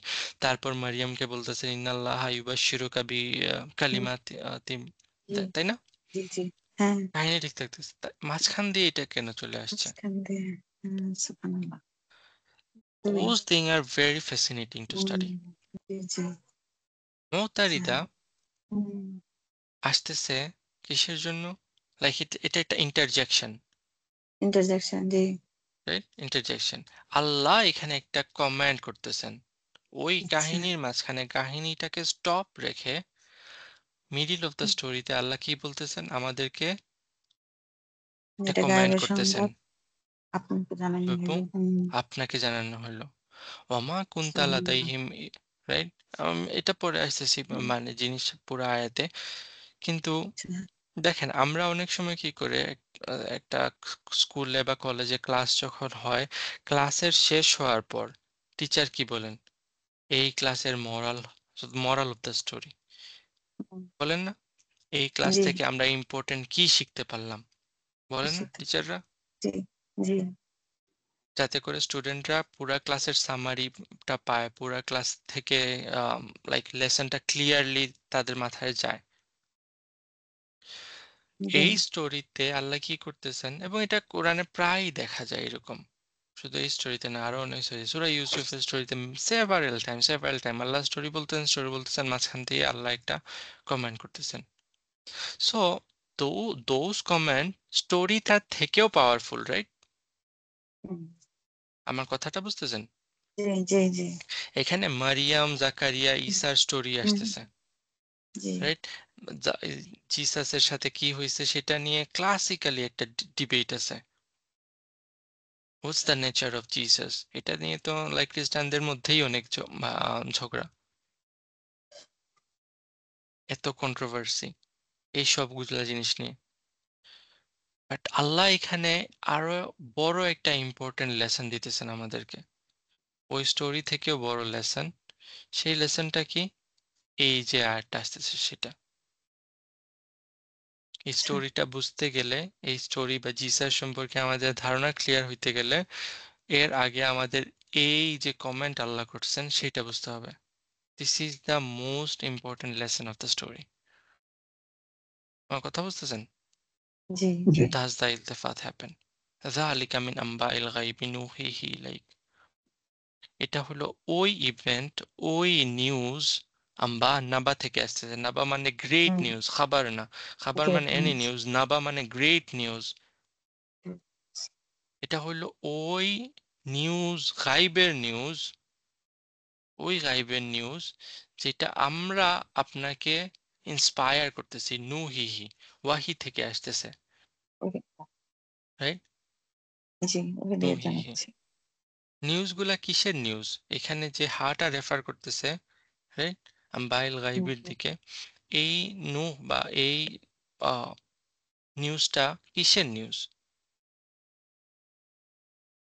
তারপর মারিয়ামকে বলতেছেন ইন্নাল্লাহা ইউবাশশিরুকা হুম, কালিমাত জি, তাই না? জি, জি। হ্যাঁ, কাহিনী ঠিক থাকতেছে, মাঝখান দিয়ে এটা কেন চলে আসছে? মাঝখান দিয়ে। সুবহানাল্লাহ। খুবই। Those things are very fascinating to hmm, study. জি, জি। আচ্ছা। মুতারিদা হুম, আসতেছে কিসের জন্য? লাইক এটা একটা ইন্টারজেকশন, ইন্টারজেকশন, জি। রাইট? ইন্টারজেকশন। আল্লাহ এখানে একটা কমান্ড করতেছেন। ওই আচ্ছা। কাহিনীর মাঝখানে কাহিনীটাকে স্টপ রেখে মিডল অফ দ্য হুম, স্টোরিতে আল্লাহ কি বলতেছেন? আমাদেরকে একটা যেটা কমান্ড গায়েবের করতেছেন। সংবাদ আপনাকে জানানো এবং হলো। হুম, আপনাকে জানানো হলো। ওমা কুনতা সুবহানাল্লাহ। লাদাইহিম, রাইট? এটা পরে আসতেছি, হুম, মানে জিনিস পুরো আয়াতে। কিন্তু আচ্ছা। দেখেন আমরা অনেক সময় কি করে, একটা স্কুলে বা কলেজে ক্লাস যখন হয়, ক্লাসের শেষ হওয়ার পর টিচার কি বলেন? এই ক্লাসের মোরাল অফ দ্য স্টোরি হুম, বলেন না? এই ক্লাস জি, থেকে আমরা ইম্পর্টেন্ট কি শিখতে পারলাম, বলেন না শিখতে টিচাররা? জি, জি, যাতে করে স্টুডেন্টরা পুরা ক্লাসের সামারিটা পায়, পুরা ক্লাস থেকে লাইক লেসনটা ক্লিয়ারলি তাদের মাথায় যায়। জি, এই স্টোরিতে আল্লাহ কি করতেছেন, এবং এটা কোরআনে প্রায়ই দেখা যায় এরকম, শুধু এই স্টোরিতে না, আরো অনেক স্টোরি, সূরা ইউসুফের স্টোরিতে সেভারাল টাইম আল্লাহ স্টোরি বলতেছেন, মাঝখান থেকে আল্লাহ একটা কমেন্ট করতেছেন। সো দোজ কমেন্ট স্টোরিটার থেকেও পাওয়ারফুল, রাইট? হুম, আমার কথাটা বুঝতেছেন? জি জি জি এখানে মারিয়াম, জাকারিয়া, হুম, ঈসার স্টোরি হুম, আসতেছে, জি রাইট? জিসাসের সাথে কি হয়েছে সেটা নিয়ে ক্লাসিক্যালি একটা ডিবেট আছে। হোয়াটস দ্য নেচার অফ জিসাস, এটা নিয়ে তো লাইক খ্রিস্টানদের মধ্যেই অনেক ঝগড়া, এত কন্ট্রোভার্সি এই সবগুলা জিনিস নিয়ে। বাট আল্লাহ এখানে আরো বড় একটা ইম্পর্টেন্ট লেসন দিতেছেন আমাদেরকে, ওই স্টোরি থেকেও বড় লেসন। সেই লেসনটা কি? এই যে আয়াতটা আসতেছে সেটা। এই আচ্ছা স্টোরিটা বুঝতে গেলে, এই স্টোরি বা জিসাস সম্পর্কে আমাদের ধারণা ক্লিয়ার হইতে গেলে এর আগে আমাদের এই যে কমেন্ট আল্লাহ করছেন সেটা বুঝতে হবে। This is the most important lesson of the story. আমার কথা বুঝতেছেন? জি জি Thus the iltifat happen. ذَلِكَ مِنْ أَنْبَاءِ الْغَيْبِ نُوحِيهِ إِلَيْكَ। এটা হলো ওই ইভেন্ট, ওই নিউজ। আম্বা নাবা থেকে আসতেছে। নাবা মানে গ্রেট হুম, নিউজ, খাবার না। খাবার গ্রেট মানে এনি নিউজ, নিউজ, নাবা মানে গ্রেট নিউজ। এটা হলো ওই নিউজ, গাইবের নিউজ, ওই গাইবের নিউজ যেটা আমরা আপনাকে ইন্সপায়ার করতেছি। নুহিহি, ওয়াহি থেকে আসতেছে, ওকে রাইট? জি ওকে দিয়ে নুহিহি। জানাচ্ছি। নিউজগুলা কিসের নিউজ? এখানে যে হাটা রেফার করতেছে, রাইট, আম্বাইল হুম, গাইবের দিকে। এই নূহ বা এই নিউজটা কিসের নিউজ?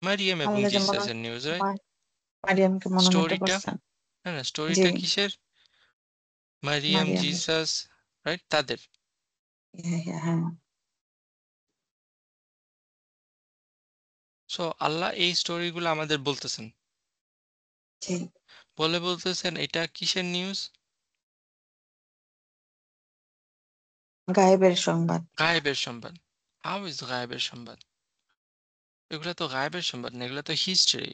মারিয়াম এবং আল্লাহ যে জিসাসের নিউজ, রাইট? মারিয়ামকে মনোনীত স্টোরিটা, করছেন। না না, জি স্টোরিটা কিসের? মারিয়াম, মারিয়ামের, জিসাস, রাইট, তাদের। হ্যাঁ হ্যাঁ হ্যাঁ সো আল্লাহ এই স্টোরিগুলো আমাদের বলতেছেন, জি বলতেছেন এটা কিসের নিউজ? গায়েবের সংবাদ। গায়েবের সংবাদ। হাউ ইজ গায়েবের সংবাদ? এগুলো তো গায়েবের সংবাদ না, এগুলো তো হিস্ট্রি।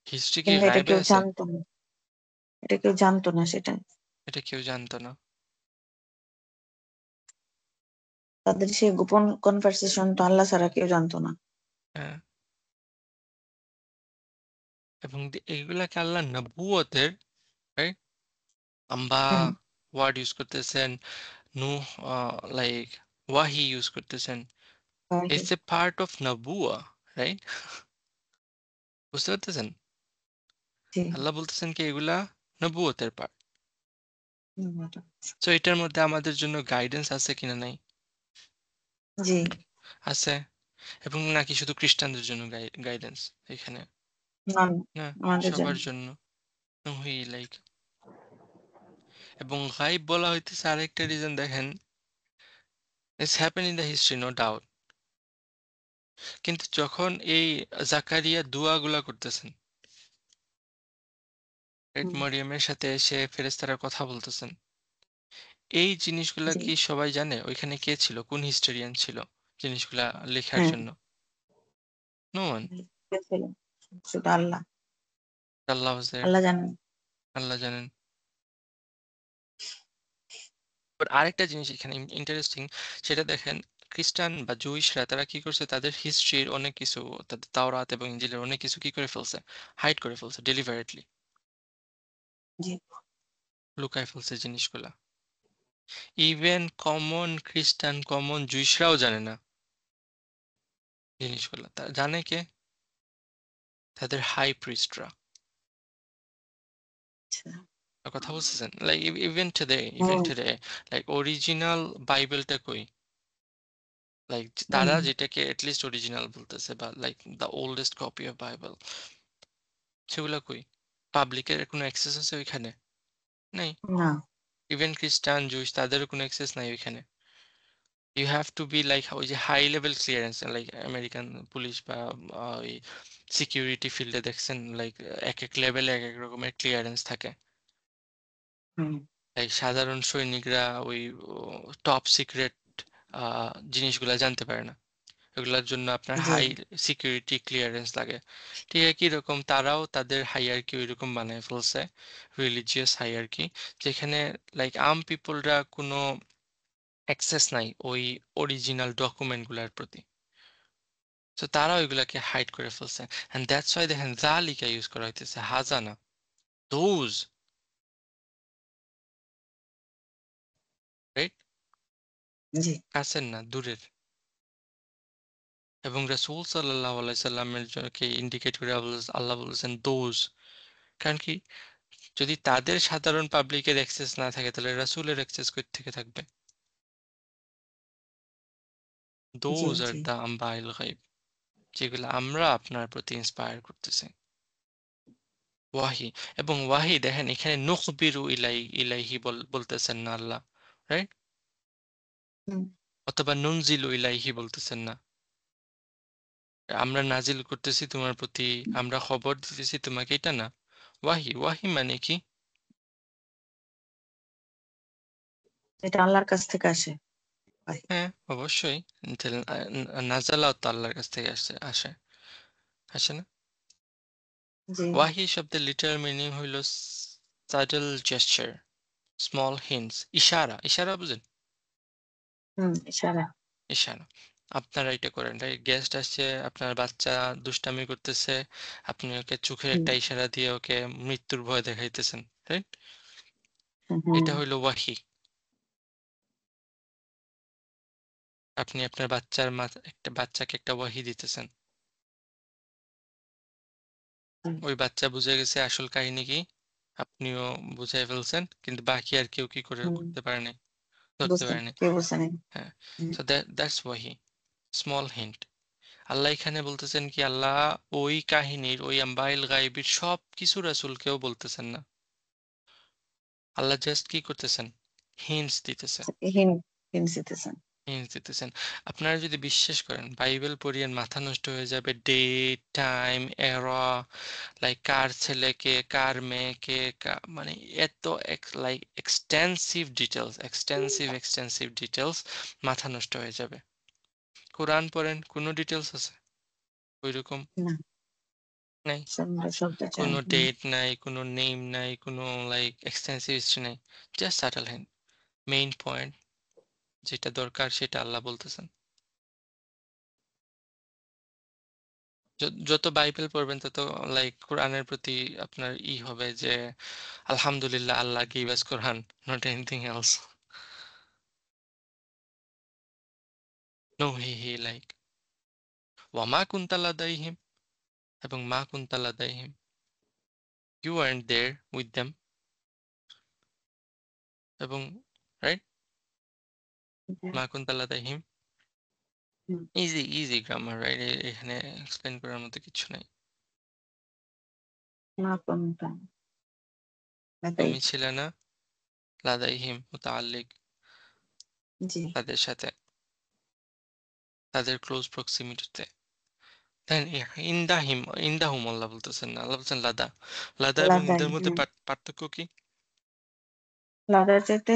হিস্ট্রি কি কিন্তু এটা গায়েবে কেউ আছে? জানতো না, এটা কেউ জানতো না সেটা। এটা কেউ জানতো না। তাদের সেই গোপন কনভারসেশন তো আল্লাহ ছাড়া কেউ জানতো না। হ্যাঁ, এবং এইগুলাকে আল্লাহ নবুয়তের, রাইট, আম্বা হুম ওয়ার্ড ইউজ করতেছেন, নূহ লাইক ওয়াহি ইউজ করতেছেন। তাই, ইটস এ পার্ট অফ নবুয়া, রাইট? বুঝতে পারতেছেন? জি আল্লাহ বলতেছেন কি এগুলা নবুয়তের পার্ট। হুম, তো এটার মধ্যে আমাদের জন্য গাইডেন্স আছে কিনা নাই? জি আছে। এবং নাকি শুধু খ্রিস্টানদের জন্য গাইডেন্স এখানে? নন, না, আমাদের জন্য। সবার জন্য। লাইক, এবং গাইব বলা হইতেছে আরেকটা রিজন দেখেন, it's happen in the history, no doubt. কিন্তু যখন এই জাকারিয়া দোয়াগুলা করতেছেন, রাইট, হুম, মরিয়মের সাথে সে ফেরেশতারা কথা বলতেছেন, এই জিনিসগুলা জি কি সবাই জানে? ওইখানে কে ছিল? কোন হিস্টোরিয়ান ছিল জিনিসগুলা লেখার হ্যাঁ জন্য? No one. কে ছিল? শুধু আল্লাহ, আল্লাহ ওয়াজ দেয়ার। আল্লাহ জানেন। আল্লাহ জানেন। বাট আরেকটা জিনিস এখানে ইন্টারেস্টিং, সেটা দেখেন, খ্রিস্টান বা জুইশরা তারা কি করছে, তাদের হিস্ট্রির অনেক কিছু, তাদের তাওরাত এবং ইঞ্জিলের অনেক কিছু কি করে ফেলছে, হাইড করে ফেলছে ডেলিভারেটলি, জি লুকায় ফেলছে জিনিসগুলা। ইভেন কমন খ্রিস্টান, কমন জুইশরাও জানে না জিনিসগুলা। তা জানে কে? তাদের হাই প্রিস্টরা। আচ্ছা কথা বুঝতেছেন? লাইক ইভেন টুডে, হুম লাইক অরিজিনাল বাইবেলটা কই? লাইক হুম তারা যেটাকে এটলিস্ট অরিজিনাল বলতেছে, বা like the oldest copy of Bible, সেগুলা কই? পাবলিকের কোনো অ্যাক্সেস আছে ওইখানে? নাই। না ইভেন খ্রিস্টান, জুইশ তাদেরও কোনো অ্যাক্সেস নাই ওইখানে। You have to be like ওই যে high level clearance, like American police বা ওই সিকিউরিটি ফিল্ডে দেখছেন, লাইক এক এক লেভেলে এক এক রকমের ক্লিয়ারেন্স থাকে। হুম লাইক সাধারণ সৈনিকরা ওই টপ সিক্রেট জিনিসগুলা জানতে পারে না। এগুলোর জন্য আপনার জি হাই সিকিউরিটি ক্লিয়ারেন্স লাগে। ঠিক একই রকম তারাও তাদের হাইয়ার্কি ওইরকম বানায় ফেলছে, রিলিজিয়াস হাইয়ার্কি, যেখানে লাইক পিপলরা কোনো অ্যাক্সেস নাই ওই অরিজিনাল ডকুমেন্টগুলোর প্রতি। তো তারা ওইগুলাকে হাইড করে ফেলছে, এন্ড দ্যাটস ওয়াই দেখেন জালিকা ইউজ করা হইতেছে, হাজা না, দোজ, রাইট? জি কাছের না, দূরের। এবং রাসূল সাল্লাল্লাহু আলাইহি সাল্লামের কে ইন্ডিকেট করে আল্লাহ বলেছেন দোজ। কারণ কি, যদি তাদের সাধারণ পাবলিকের অ্যাক্সেস না থাকে তাহলে রাসূলের অ্যাক্সেস কই থেকে থাকবে? জি দোজ আর জি দ্য আম্বাইল গায়ব, যেগুলো আমরা আপনার প্রতি ইন্সপায়ার করতেছি। ওয়াহি, এবং ওয়াহি দেখেন এখানে নুখবিরু ইলাইহি বলতেছেন না আল্লাহ, রাইট? হুম অথবা নুনজিলু ইলাইহি বলতেছেন না, আমরা নাজিল করতেছি তোমার প্রতি, আমরা খবর দিতেছি তোমাকে, এটা না। ওয়াহি, ওয়াহি মানে কি? এটা আল্লাহর কাছ থেকে আসে ভাই। হ্যাঁ, অবশ্যই। নাজালাও তো আল্লাহর কাছ থেকে আসে, আসে না? জি ওয়াহি শব্দের লিটারাল মিনিং হইল সাডল জেস্চার, স্মল হিন্টস, ইশারা। ইশারা বুঝেন? ইশারা ইশারা। আপনারা এটা করেন, রাইট? গেস্ট আসছে, আপনার বাচ্চা দুষ্টামি করতেছে, আপনি ওকে চোখের হুম একটা ইশারা দিয়ে ওকে মৃত্যুর ভয় দেখাইতেছেন, রাইট? হুম হুম এটা হইল ওয়াহি। আপনি আপনার একটা বাচ্চাকে একটা ওয়াহি দিতেছেন, হুম ওই বাচ্চা বুঝে গেছে আসল কাহিনী কি, আপনিও বুঝাই ফেলছেন, কিন্তু বাকি আর কেউ কি হুম, করতে পারে নাই, ধরতে বুঝতে পারে নাই। কেউ বুঝতে নেই। হ্যাঁ, হুম, সো দ্যাটস ওয়াহি, স্মল হিন্ট। আল্লাহ এখানে বলতেছেন কি, আল্লাহ ওই কাহিনীর, ওই আম্বাইল গাইবির সব কিছু রাসূলকেও বলতেছেন না, আল্লাহ জাস্ট কি করতেছেন, হিন্টস দিতেছে, হিন হিন্স দিতেছেন। হিন্টস দিতেছেন। আপনারা যদি বিশ্বাস করেন, বাইবেল পড়িয়েন মাথা নষ্ট হয়ে যাবে, ডেট, টাইম, এরা, লাইক কার ছেলেকে কার মেয়েকে মানে এত লাইক এক্সটেন্সিভ ডিটেলস, মাথা নষ্ট হয়ে যাবে। কোরআন পড়েন, কোনো ডিটেলস আছে ওইরকম না, নাই, সুন্দর শব্দ চাই। কোনো ডেট নাই, কোনো নেম নাই, কোনো লাইক এক্সটেন্সিভ হিস্ট্রি নাই, just subtle hand, main point যেটা দরকার সেটা আল্লাহ বলতেছেন। যত বাইবেল পড়বেন তত লাইক কোরআনের প্রতি আপনার হবে যে আলহামদুলিল্লাহ Allah give us Quran, not anything else. No he like ওয়ামা কুনতা লাদাইহিম, এবং মা কুনতা লাদাইহিম, you aren't there with them, এবং রাইট, মা কুনতা লাদাইহিম, ইজি ইজি গ্রামার, রাইট? এখানে এক্সপ্লেন করার মতো কিছু নাই। না কোনটা তাই। তুমি ছিলে না লাদাইহিম মুতাআল্লিক, জি তাদের সাথে, তাদের ক্লোজ প্রক্সিমিটিতে। দেন ইন্দাহিম, ইন্দাহুম আল্লাহ বলতেছেন না, আল্লাহ বলছেন লাদা। লাদা এবং লাদাই ইন্দার মধ্যে হ্যাঁ। পার্থক্য কি? লাদার চাইতে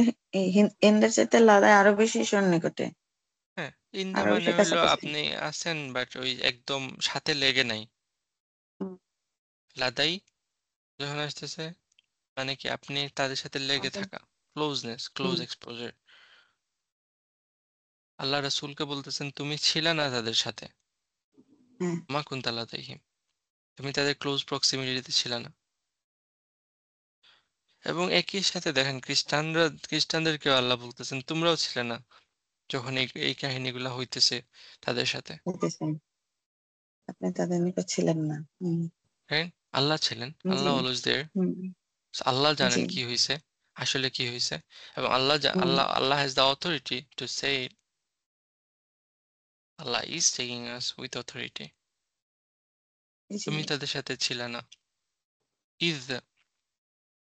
ইন্দের চাইতে লাদায় আরো বেশি সন্নিকটে, হ্যাঁ, ইন্দা আরো মানে বেশি হইলো কাছাকাছি। আপনি আছেন বাট ওই একদম সাথে লেগে নাই। হুম, লাদাই যখন আসতেছে মানে কি আপনি তাদের সাথে লেগে আগে থাকা, ক্লোজনেস, ক্লোজ হুম এক্সপোজার। আল্লাহ রাসূলকে বলতেছেন তুমি ছিলে না তাদের সাথে, হ্যাঁ মা কুনতা লাদাইহিম, তুমি তাদের ক্লোজ প্রক্সিমিটিতে ছিলে না। এবং একই সাথে দেখেন খ্রিস্টানদেরকেও আল্লাহ বলতেছেন তোমরাও ছিলে না যখন এই কাহিনীগুলা হইতেছে তাদের সাথে, বলতেছেন আপনি তাদের নিকট ছিলেন না। রাইট? আল্লাহ ছিলেন, জি আল্লাহ অলওয়েজ দেয়ার। হুম আল্লাহ জি জানেন কি হয়েছে, আসলে কি হয়েছে, এবং hmm Allah has the authority to say, Allah is taking us with authority. জি তুমি তাদের সাথে ছিলে না, ইজ,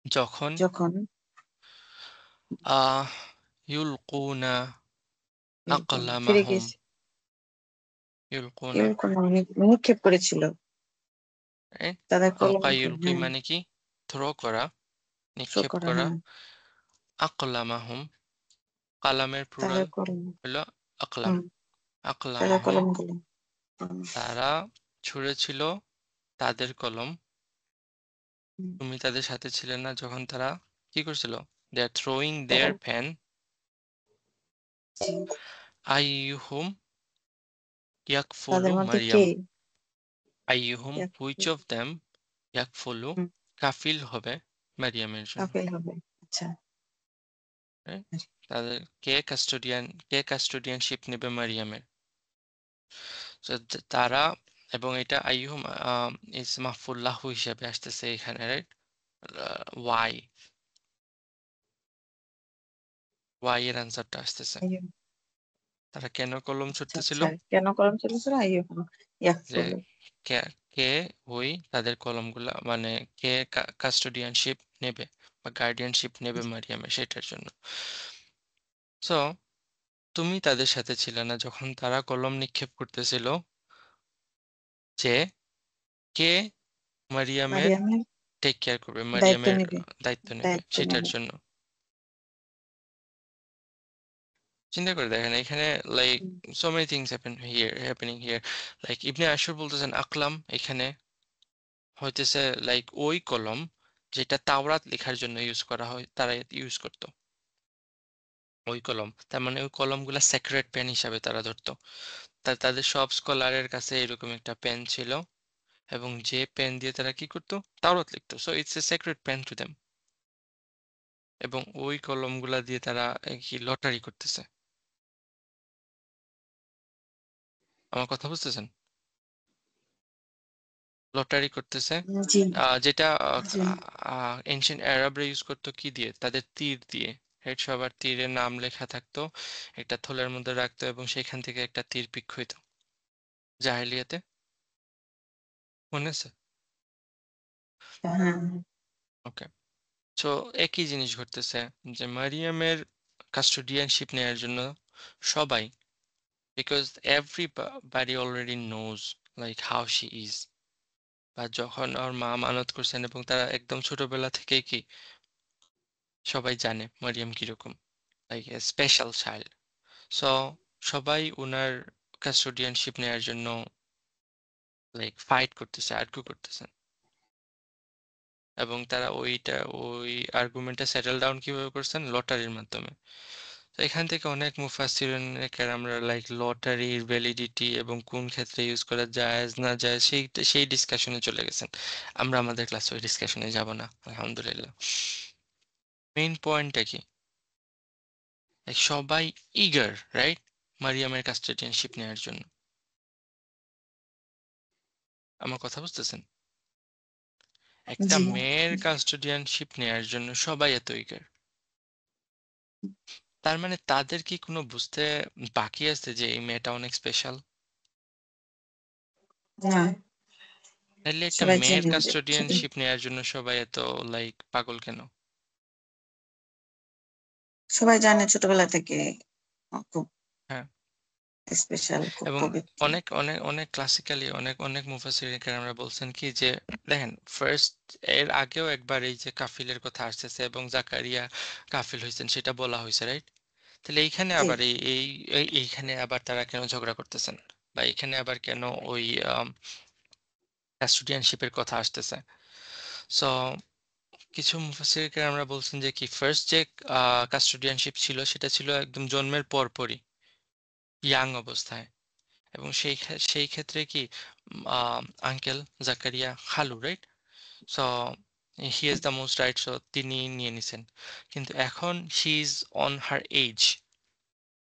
যখন, যখন আহ ইউলকুনা এরকম ফিরে আকলামাহুম, গেছে, ইউলকুনা, এরকম নিক্ষেপ করেছিল রাইট? তাদের আলকা কলমকে। ইউলকি হ্যাঁ মানে কি, থ্রো করা, শো নিক্ষেপ করা করা। হ্যাঁ আকলামাহুম, কালামের প্লুরাল তাদের কলম। হলো আকলাম, হুম তাদের আকলামহুম, কলমগুলো। তারা ছুঁড়েছিল তাদের কলম। হুম, তুমি তাদের সাথে ছিলে না যখন তারা কি করছিল? দে আর থ্রোয়িং তারা দেয়ার পেন। জি, আইয়ুহুম তাদের ইয়াকফুলু মধ্যে কে মারিয়াম। আইয়ুহুম হুইচ অফ দেম ইয়াকফুলু হুম, কাফিল হবে মারিয়ামের জন্য। কাফেল হবে। আচ্ছা। right? তাদের কে কাস্টোডিয়ানশিপ নেবে মারিয়ামের। So, তারা, এবং এটা আইয়ুহুম ইস মাহফুল্লাহ হিসেবে আসতেছে এখানে, রাইট? ওয়াই ওয়াই এর আনসারটা আসতেছে। আইয়ুব। তারা কেন কলম আচ্ছা ছুটতেছিল? আচ্ছা, কেন কলম চলেছিল? আইয়ুব যে ইয়াকফুল। কে কে ওই তাদের কলমগুলা, মানে কে কাস্টোডিয়ানশিপ নেবে বা গার্ডিয়ানশিপ নেবে মারিয়ামের, সেটার জন্য। সো তুমি তাদের সাথে ছিলে না যখন তারা কলম নিক্ষেপ করতেছিল, যে কে মারিয়ামের মারিয়ামের টেক কেয়ার করবে, দায়িত্ব মারিয়ামের নিবে। দায়িত্ব নেবে দায়িত্ব সেটার নেবে। জন্য। চিন্তা করে দেখেন এখানে, like hmm, so many things happening here. Like Ibn Ashur বলতেছেন আকলাম এখানে হইতেছে লাইক ওই কলম যেটা তাওরাত লেখার জন্য ইউজ করা হয়, তারা ইউজ করত ওই কলম। তার মানে ওই কলমগুলা সেক্রেট পেন হিসাবে তারা ধরতো। তাদের সব স্কলারের কাছে এরকম একটা পেন ছিল, এবং যে পেন দিয়ে তারা কি করতো? তাওরাত লিখতো। So it's a secret pen to them. এবং ওই কলমগুলা দিয়ে তারা কি লটারি করতেছে। আমার কথা বুঝতেছেন? লটারি করতেছে। জি যেটা জি। এনশিয়েন্ট আরবরা ইউজ করতো কি দিয়ে? তাদের তীর দিয়ে। রাইট? সবার তীরের নাম লেখা থাকতো, একটা থলের মধ্যে রাখতো, এবং সেখান থেকে একটা তীর পিক হইতো জাহেলিয়াতে। মনে আছে? হ্যাঁ। ওকে। সো একই জিনিস ঘটতেছে, যে মারিয়ামের কাস্টোডিয়ানশিপ নেওয়ার জন্য সবাই, because everybody already knows like how she is, বা যখন ওর মা মানত করছেন, এবং তারা একদম ছোটবেলা থেকেই কি সবাই জানে মারিয়াম কিরকম, like a special child. So সবাই উনার কাস্টোডিয়ানশিপ নেওয়ার জন্য লাইক ফাইট করতেছে, আর্গু করতেছেন। এবং তারা ওই আর্গুমেন্টটা সেটেল ডাউন কিভাবে করছেন? লটারির মাধ্যমে। তো এখান থেকে অনেক মুফাসসিরিন কেরামরা লাইক লটারির ভ্যালিডিটি এবং কোন ক্ষেত্রে ইউজ করা জায়েজ না জায়েজ সেই ডিসকাশনে চলে গেছেন। আমরা আমাদের ক্লাসে ওই ডিসকাশনে যাব না, আলহামদুলিল্লাহ। মেইন পয়েন্টটা কি? Like, সবাই ইগার, রাইট, মারিয়ামের কাস্টোডিয়ানশিপ নেওয়ার জন্য। আমার কথা বুঝতেছেন? একটা জি মেয়ের কাস্টোডিয়ানশিপ নেয়ার জন্য সবাই এত eager। তার মানে তাদের কি কোনো বুঝতে বাকি আছে যে এই মেয়েটা অনেক স্পেশাল? না, তাহলে একটা সবাই মেয়ের চেনে ওদের ছোট। কাস্টোডিয়ানশিপ নেয়ার জন্য সবাই এত লাইক পাগল কেন? সবাই জানে ছোটবেলা থেকে খুব হ্যাঁ। স্পেশাল, খুব এবং পবিত্র। অনেক অনেক অনেক ক্লাসিক্যালি অনেক অনেক মুফাসসিরিন আমরা বলছেন কি, যে দেখেন ফার্স্ট, এর আগেও একবার এই যে কাফিলের কথা আসতেছে এবং জাকারিয়া কাফিল হয়েছেন সেটা বলা হয়েছে, রাইট? তাহলে এইখানে জি আবার এইখানে আবার তারা কেন ঝগড়া করতেছেন, বা এখানে আবার কেন ওই কাস্টোডিয়ানশিপের কথা আসতেছে? সো কিছু মুফাসসিরকে আমরা বলছেন যে কি ফার্স্ট যে কাস্টোডিয়ানশিপ ছিল সেটা ছিল একদম জন্মের পরপরই, ইয়াং অবস্থায়। এবং সেই ক্ষেত্রে কি আঙ্কেল জাকারিয়া খালু, right? So he is the most right, so তিনি নিয়ে নিছেন। কিন্তু এখন she is on her age,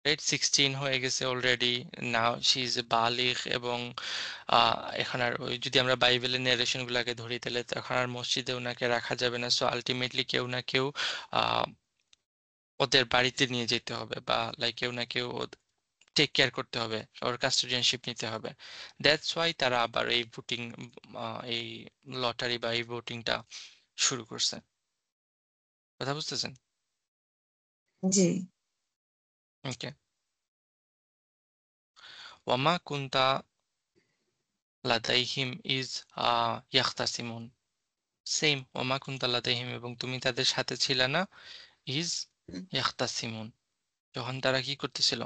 right, 16 হয়ে গেছে already. Now she is a বালিগ। এবং এখন আর ওই যদি আমরা বাইবেলের ন্যারেশন গুলাকে ধরি, তাহলে তো এখন আর মসজিদে ওনাকে রাখা যাবে না। সো আলটিমেটলি কেউ না কেউ আহ ওদের বাড়িতে নিয়ে যেতে হবে, বা লাইক কেউ না কেউ টেক কেয়ার করতে হবে, ওর কাস্টোডিয়ানশিপ নিতে হবে। দ্যাটস ওয়াই তারা আবার এই ভোটিং, এই লটারি বা এই ভোটিংটা শুরু করছে। কথা বুঝতেছেন? জি। ওকে। ওয়ামা কুনতা লাদাইহিম ইজ ইয়াখতাসিমুন। সেম, ওমা কুনতা লাদাইহিম, এবং তুমি তাদের সাথে ছিলে না, ইজ ইয়াখতাসিমুন, যখন তারা কি করতেছিল?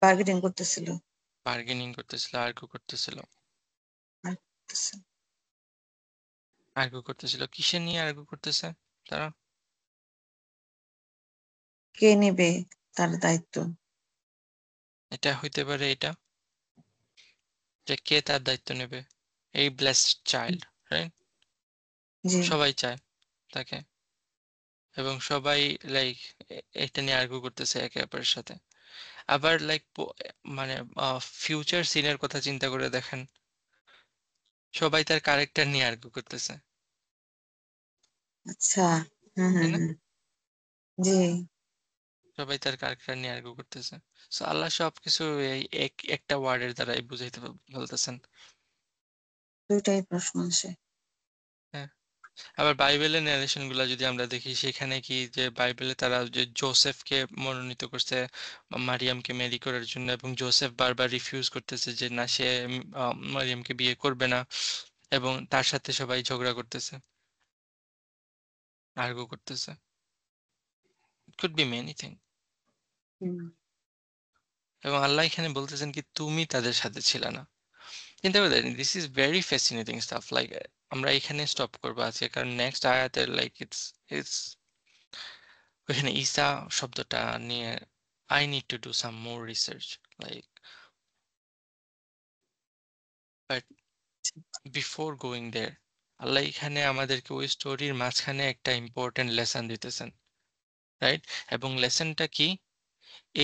বার্গেনিং করতেছিল। বার্গেনিং করতেছিল, আর্গু করতেছিল। আর করতেছে। আর্গু করতেছিল কিসে নিয়ে আর্গু করতেছে তারা? কে নেবে তার দায়িত্ব? এটা হইতে পারে এটা যে কে তার দায়িত্ব নেবে, এই ব্লেসড চাইল্ড, রাইট? জি সবাই চায় তাকে, এবং সবাই লাইক এটা নিয়ে আর্গু করতেছে একে অপরের সাথে। আবার লাইক মানে ফিউচার সিনের কথা চিন্তা করে দেখেন, সবাই তার ক্যারেক্টার নিয়ে আর্গু করতেছে, আচ্ছা। হ্যাঁ তাই হ্যাঁ না? হ্যাঁ। জি সবাই তার ক্যারেক্টার নিয়ে আর্গু করতেছে। সো আল্লাহ সবকিছু এই একটা ওয়ার্ডের দ্বারাই বুঝাইতে বলতেছেন। দুইটাই প্রশ্ন আসে। হ্যাঁ। আবার বাইবেলের ন্যারেশন গুলা যদি আমরা দেখি, সেখানে কি যে বাইবেলে তারা যে জোসেফকে মনোনীত করছে মারিয়ামকে ম্যারি করার জন্য, এবং জোসেফ বারবার রিফিউজ করতেছে যে না, সে মারিয়ামকে বিয়ে করবে না, এবং তার সাথে সবাই ঝগড়া করতেছে, আর্গু করতেছে। It could be many thing. Hmm. এবং আল্লাহ এখানে বলতেছেন কি তুমি তাদের সাথে ছিলে না। চিন্তা করে দেখেন, this is very fascinating staff. Like আমরা এখানে স্টপ করবো আজকে, কারণ নেক্সট আয়াতের লাইক ইটস ইটস ওইখানে ঈসা শব্দটা নিয়ে I need to do some more research, like, but before going there, Allah এখানে আমাদেরকে ওই স্টোরির মাঝখানে একটা ইম্পর্টেন্ট লেসন দিতেছেন, রাইট? এবং লেসনটা কি?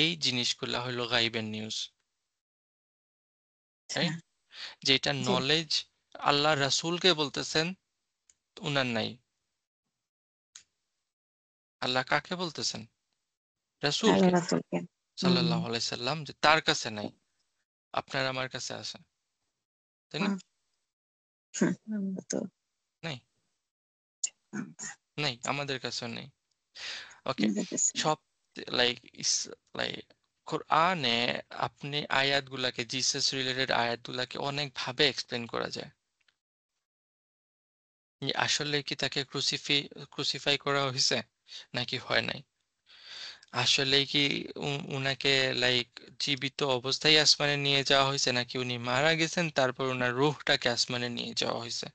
এই জিনিসগুলা হলো গাইবের নিউজ, আচ্ছা। রাইট? যেটা জি নলেজ আল্লাহ রাসূলকে বলতেছেন, উনার নাই। আল্লাহ কাকে বলতেছেন? আল্লাহ রাসূলকে রাসূলকে। হুম। সাল্লাল্লাহু আলাইহি সাল্লাম, যে তার কাছে নাই, আপনার আমার কাছে আছে, তাই না? আহ, হুম, আমরা তো নাই, আহ, নাই, আমাদের কাছেও নেই। ওকে। আমাদের কাছে নেই। সব লাইক লাইক কোরআনে আপনি আয়াতগুলাকে, জিসাস রিলেটেড আয়াতগুলাকে অনেক ভাবে এক্সপ্লেন করা যায়। যে আসলে কি তাকে ক্রুসিফাই করা হয়েছে নাকি হয় নাই, আসলে কি উনাকে লাইক জীবিত অবস্থায় আসমানে নিয়ে যাওয়া হয়েছে, নাকি উনি মারা গেছেন তারপর ওনার রূহটাকে আসমানে নিয়ে যাওয়া হয়েছে,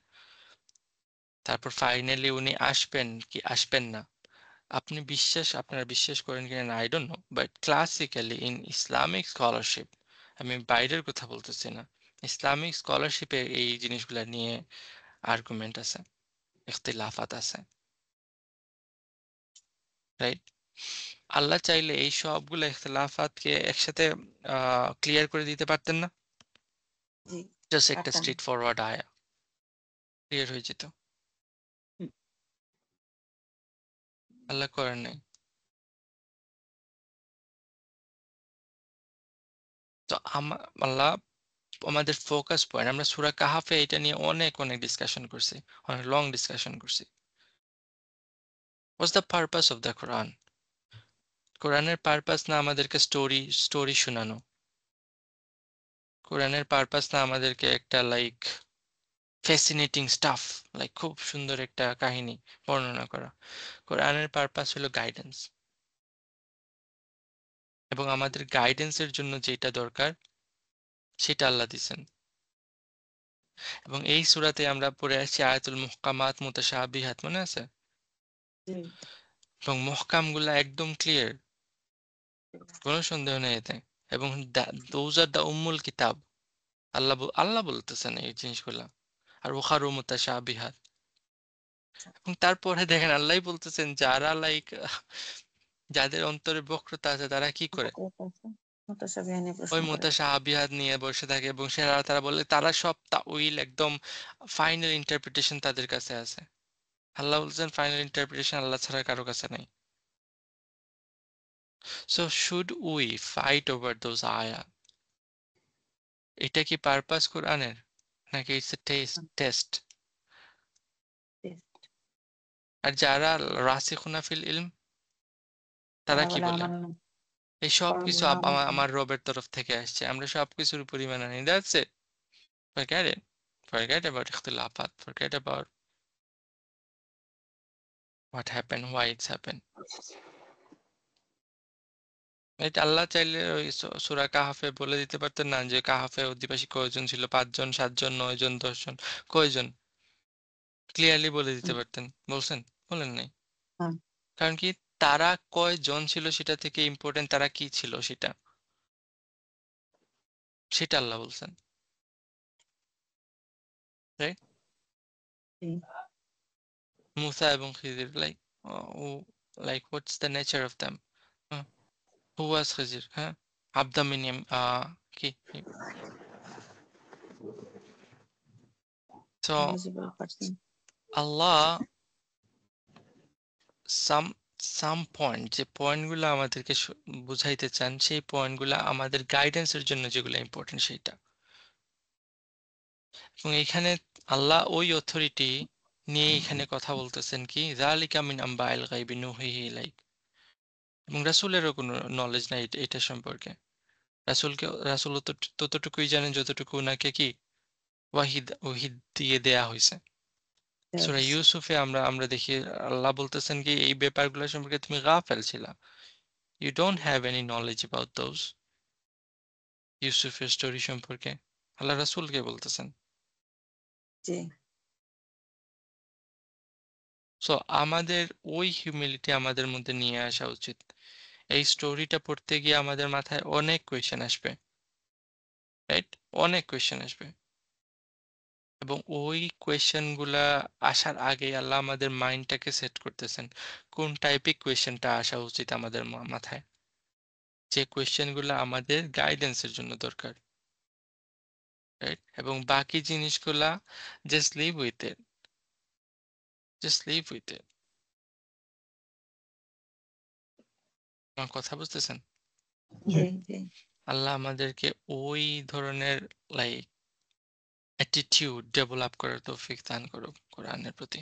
তারপর ফাইনালি উনি আসবেন কি আসবেন না। আপনি আপনারা বিশ্বাস করেন কিনা I don't know, but classically in Islamic scholarship, আমি বাইরের কথা বলতেছি না, ইসলামিক স্কলারশিপে এই জিনিসগুলা নিয়ে আর্গুমেন্ট আছে, ইখতিলাফাত আছে, রাইট? আল্লাহ চাইলে এই সবগুলো ইখতিলাফাতকে একসাথে ক্লিয়ার করে দিতে পারতেন না? জি জাস্ট একটা পারতাম। স্ট্রেট ফরওয়ার্ড আয়া ক্লিয়ার হয়ে যেত। হুম, আল্লাহ করেন নাই। তো আল্লাহ আমাদের ফোকাস পয়েন্ট, আমরা সূরা কাহাফে এটা নিয়ে অনেক অনেক ডিসকাশন করছি, অনেক লং ডিসকাশন করছি। What's the purpose of the Quran? কোরআনের পারপাস না আমাদেরকে স্টোরি স্টোরি শোনানো, কোরআনের পারপাস না আমাদেরকে একটা লাইক ফ্যাসিনেটিং স্টাফ, লাইক খুব সুন্দর একটা কাহিনী বর্ণনা করা। কোরআনের পারপাস হলো গাইডেন্স, এবং আমাদের গাইডেন্সের জন্য যেটা দরকার সেটা আল্লাহ দিছেন। এবং এই সূরাতে আমরা পড়ে আসছি আয়াতুল মুহকামাত মুতাশাবিহাত, মনে আছে? জি এবং মুহকামগুলা একদম ক্লিয়ার, কোনো সন্দেহ নেই এতে। এবং দোজ আর দা উম্মুল কিতাব, আল্লাহ বলতেছেন এই জিনিসগুলা। আর উখারু মুতাশাবিহাত, এবং তারপরে দেখেন আল্লাহই বলতেছেন যারা লাইক যাদের অন্তরে বক্রতা আছে তারা কি করে বক্রতা আছে, মুতাশাবিহ নিয়ে ওই প্রশ্ন করে। মুতাশাবিহাত নিয়ে বসে থাকে, এবং তারা বলে তারা সব তাউইল একদম ফাইনাল ইন্টারপ্রিটেশন তাদের কাছে আছে। আল্লাহ বলছেন ফাইনাল ইন্টারপ্রিটেশন আল্লাহ ছাড়া কারো কাছে নাই। So should we fight over those আয়া? এটা কি পারপাস কোরআনের, নাকি ইটস এ টেস্ট? জি, আর যারা রাসিখুনা ফিল ইলম, তারা তারা কি বলে বলে? আমার এই সব কিছু কর্মগুলো আমার আমার রবের তরফ থেকে আসছে, আমরা সবকিছুর উপরই মেনে নিই, that's it. Forget it. Forget about ইখতিলাফাত, forget about what happened, why it's happened. এটা আল্লাহ চাইলে ওই সূরা কাহাফে বলে দিতে পারতেন না যে কাহাফে অধিবাসী কয়জন ছিল, 5 জন, 7 জন, 9 জন, 10 জন, কয়জন? ক্লিয়ারলি বলে দিতে হুম, পারতেন, বলছেন? বলেন নাই। হ্যাঁ, কারণ কি, তারা কয়জন ছিল সেটা থেকে ইম্পর্টেন্ট তারা কি ছিল সেটা, সেটা আল্লাহ বলছেন, রাইট? জি, মুসা এবং Khizir, like like what's the nature of them, who was Khizir, হ্যাঁ, আবদা মিনিয়াম, কি, তো knowledgeable person. Allah some some point, যে পয়েন্টগুলো আমাদেরকে বুঝাইতে চান, সেই পয়েন্টগুলো আমাদের গাইডেন্সের জন্য যেগুলো ইম্পর্টেন্ট সেইটা। এবং এখানে আল্লাহ ওই অথরিটি নিয়ে এখানে কথা বলতেছেন কি, যালিকা মিন আম্বাইল গায়বি নুহিহি ইলাইক। এবং রাসূলেরও কোনো নলেজ নাই এটা সম্পর্কে। রাসূল ততটুকুই জানেন যতটুকু উনাকে কি ওহীদ দিয়ে দেয়া হয়েছে। সূরা Yes, ইউসুফে আমরা আমরা দেখি আল্লাহ বলতেছেন কি, এই ব্যাপারগুলো সম্পর্কে তুমি গাফেল ছিলা। You don't have any knowledge about those. ইউসুফের স্টোরি সম্পর্কে আল্লাহ রাসূলকে বলতেছেন। জি, সো আমাদের ওই হিউমিলিটি আমাদের মধ্যে নিয়ে আসা উচিত। এই স্টোরিটা পড়তে গিয়ে আমাদের মাথায় অনেক কোয়েশ্চেন আসবে, রাইট? অনেক কোয়েশ্চেন আসবে। এবং ওই কোয়েশ্চেন গুলা আসার আগে আল্লাহ আমাদের মাইন্ডটাকে সেট করতেছেন কোন টাইপের কোয়েশ্চেনটা আসা উচিত আমাদের মাথায়, যে কোয়েশ্চেন গুলা আমাদের গাইডেন্সের জন্য দরকার, রাইট? এবং বাকি জিনিসগুলা just live with it, just live with it. আমার কথা বুঝতেছেন? জি, জি, আল্লাহ আমাদেরকে ওই ধরনের লাইক অ্যাটিটিউড ডেভেলপ করার তৌফিক দান করুক কোরআনের প্রতি।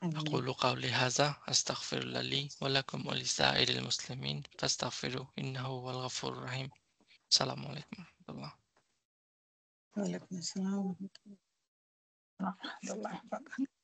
আমিন। أقول قولي هذا أستغفر الله لي ولكم ولسائر المسلمين فاستغفروه إنه هو الغفور الرحيم. السلام عليكم ورحمة الله. ওয়ালাইকুম আসসালাম ওয়া রাহমাতুল্লাহি ওয়া বারাকাতুহু।